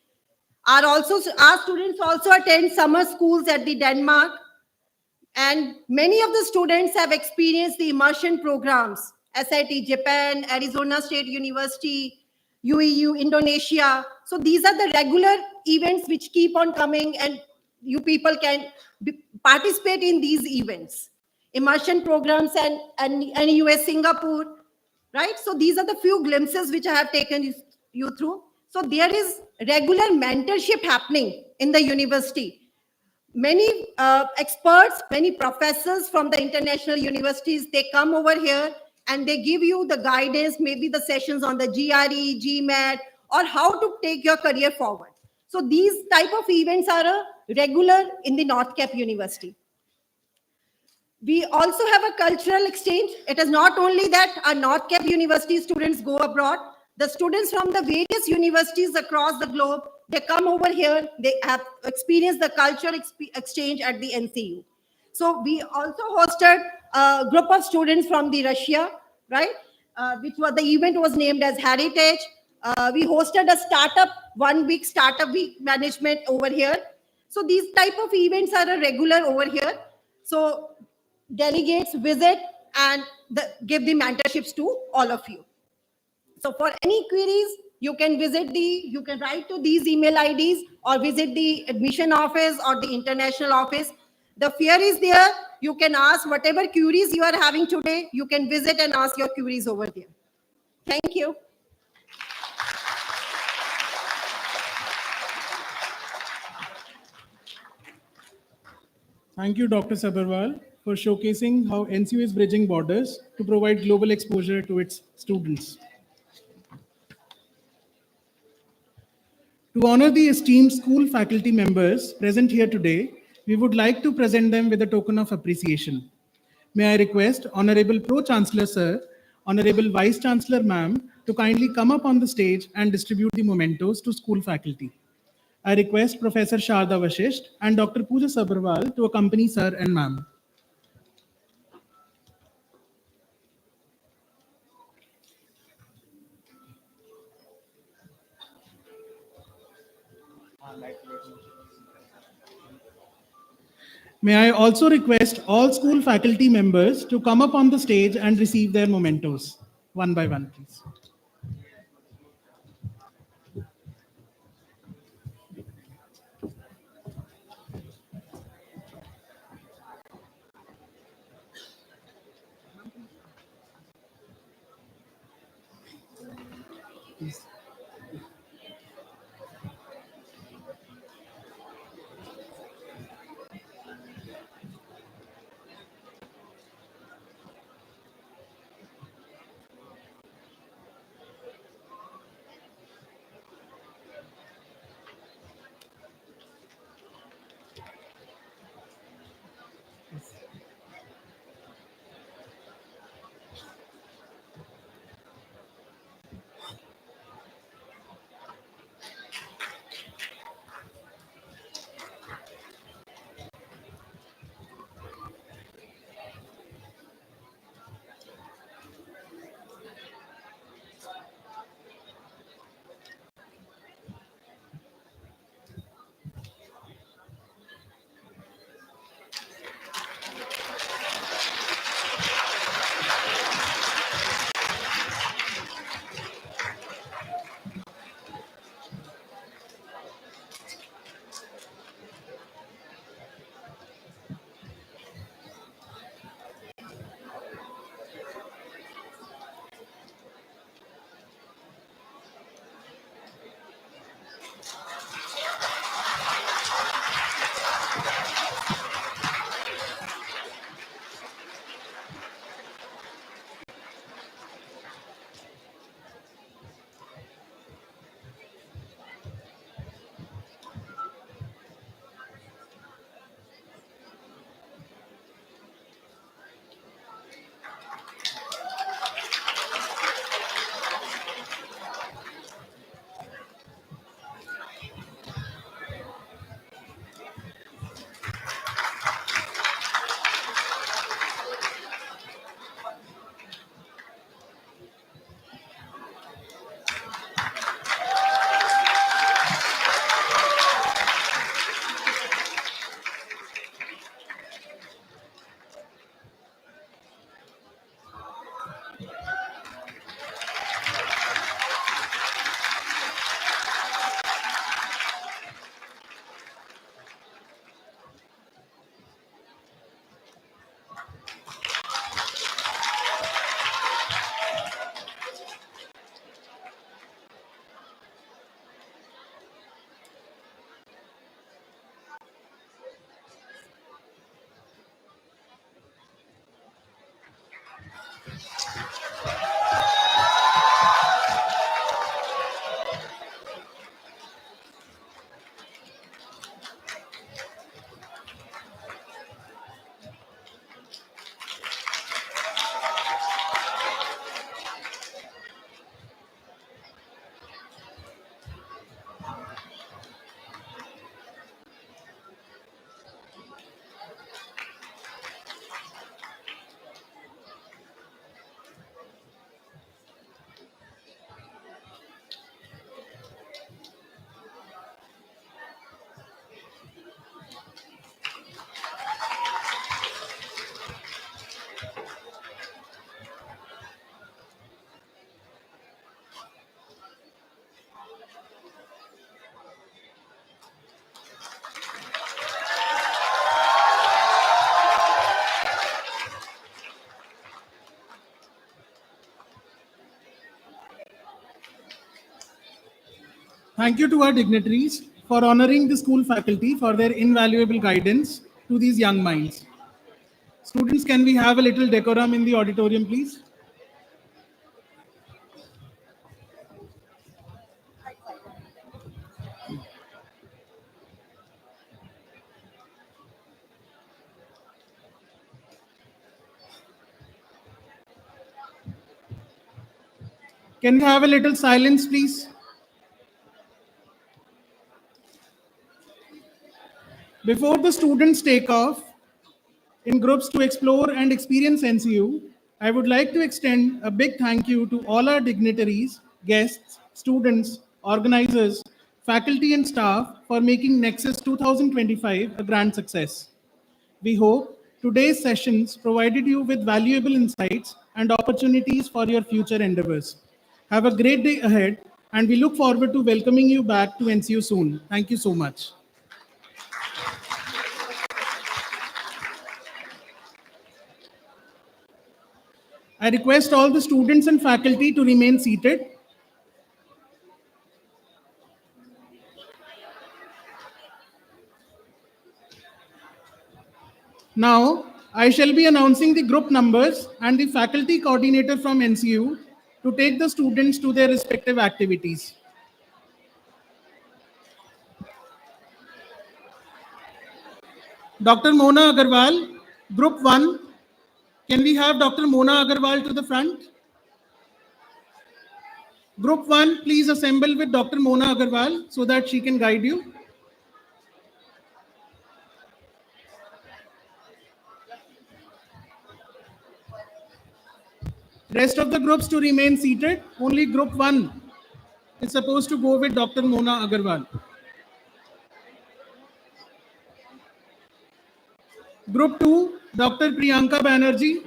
our students also attend summer schools at the Denmark, and many of the students have experienced the immersion programs, SIT Japan, Arizona State University, UEU Indonesia. So these are the regular events which keep on coming, and you people can participate in these events. Immersion programs and US Singapore, right? So these are the few glimpses which I have taken you through. So there is regular mentorship happening in the university. Many experts, many professors from the international universities, they come over here and they give you the guidance, maybe the sessions on the GRE, GMAT, or how to take your career forward. So these type of events are regular in the NorthCap University. We also have a cultural exchange. It is not only that our NorthCap University students go abroad. The students from the various universities across the globe, they come over here, they have experienced the cultural exchange at the NCU. So we also hosted a group of students from the Russia, right? Which was the event was named as Heritage. We hosted a startup, 1 week startup week management over here. So these type of events are a regular over here. So delegates visit and give the mentorships to all of you. So for any queries, you can write to these email IDs or visit the admission office or the international office. The fear is there. You can ask whatever queries you are having today. You can visit and ask your queries over there. Thank you. Thank you, Dr. Sabharwal, for showcasing how NCU is bridging borders to provide global exposure to its students. To honor the esteemed school faculty members present here today, we would like to present them with a token of appreciation. May I request Honorable Pro-Chancellor Sir, Honorable Vice-Chancellor Ma'am to kindly come up on the stage and distribute the mementos to school faculty. I request Professor Sharda Vashisht and Dr. Pooja Sabharwal to accompany Sir and Ma'am. May I also request all school faculty members to come up on the stage and receive their mementos, one by one, please. Thank you to our dignitaries for honoring the school faculty for their invaluable guidance to these young minds. Students, can we have a little decorum in the auditorium, please? Can we have a little silence, please? Before the students take off in groups to explore and experience NCU, I would like to extend a big thank you to all our dignitaries, guests, students, organizers, faculty, and staff for making NEXUS 2025 a grand success. We hope today's sessions provided you with valuable insights and opportunities for your future endeavors. Have a great day ahead, and we look forward to welcoming you back to NCU soon. Thank you so much. I request all the students and faculty to remain seated. Now, I shall be announcing the group numbers and the faculty coordinator from NCU to take the students to their respective activities. Dr. Mona Agarwal, Group 1. Can we have Dr. Mona Agarwal to the front? Group 1, please assemble with Dr. Mona Agarwal so that she can guide you. Rest of the groups to remain seated. Only Group 1 is supposed to go with Dr. Mona Agarwal. Group 2, Dr. Priyanka Banerjee.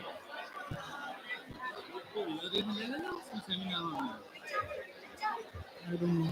I don't know.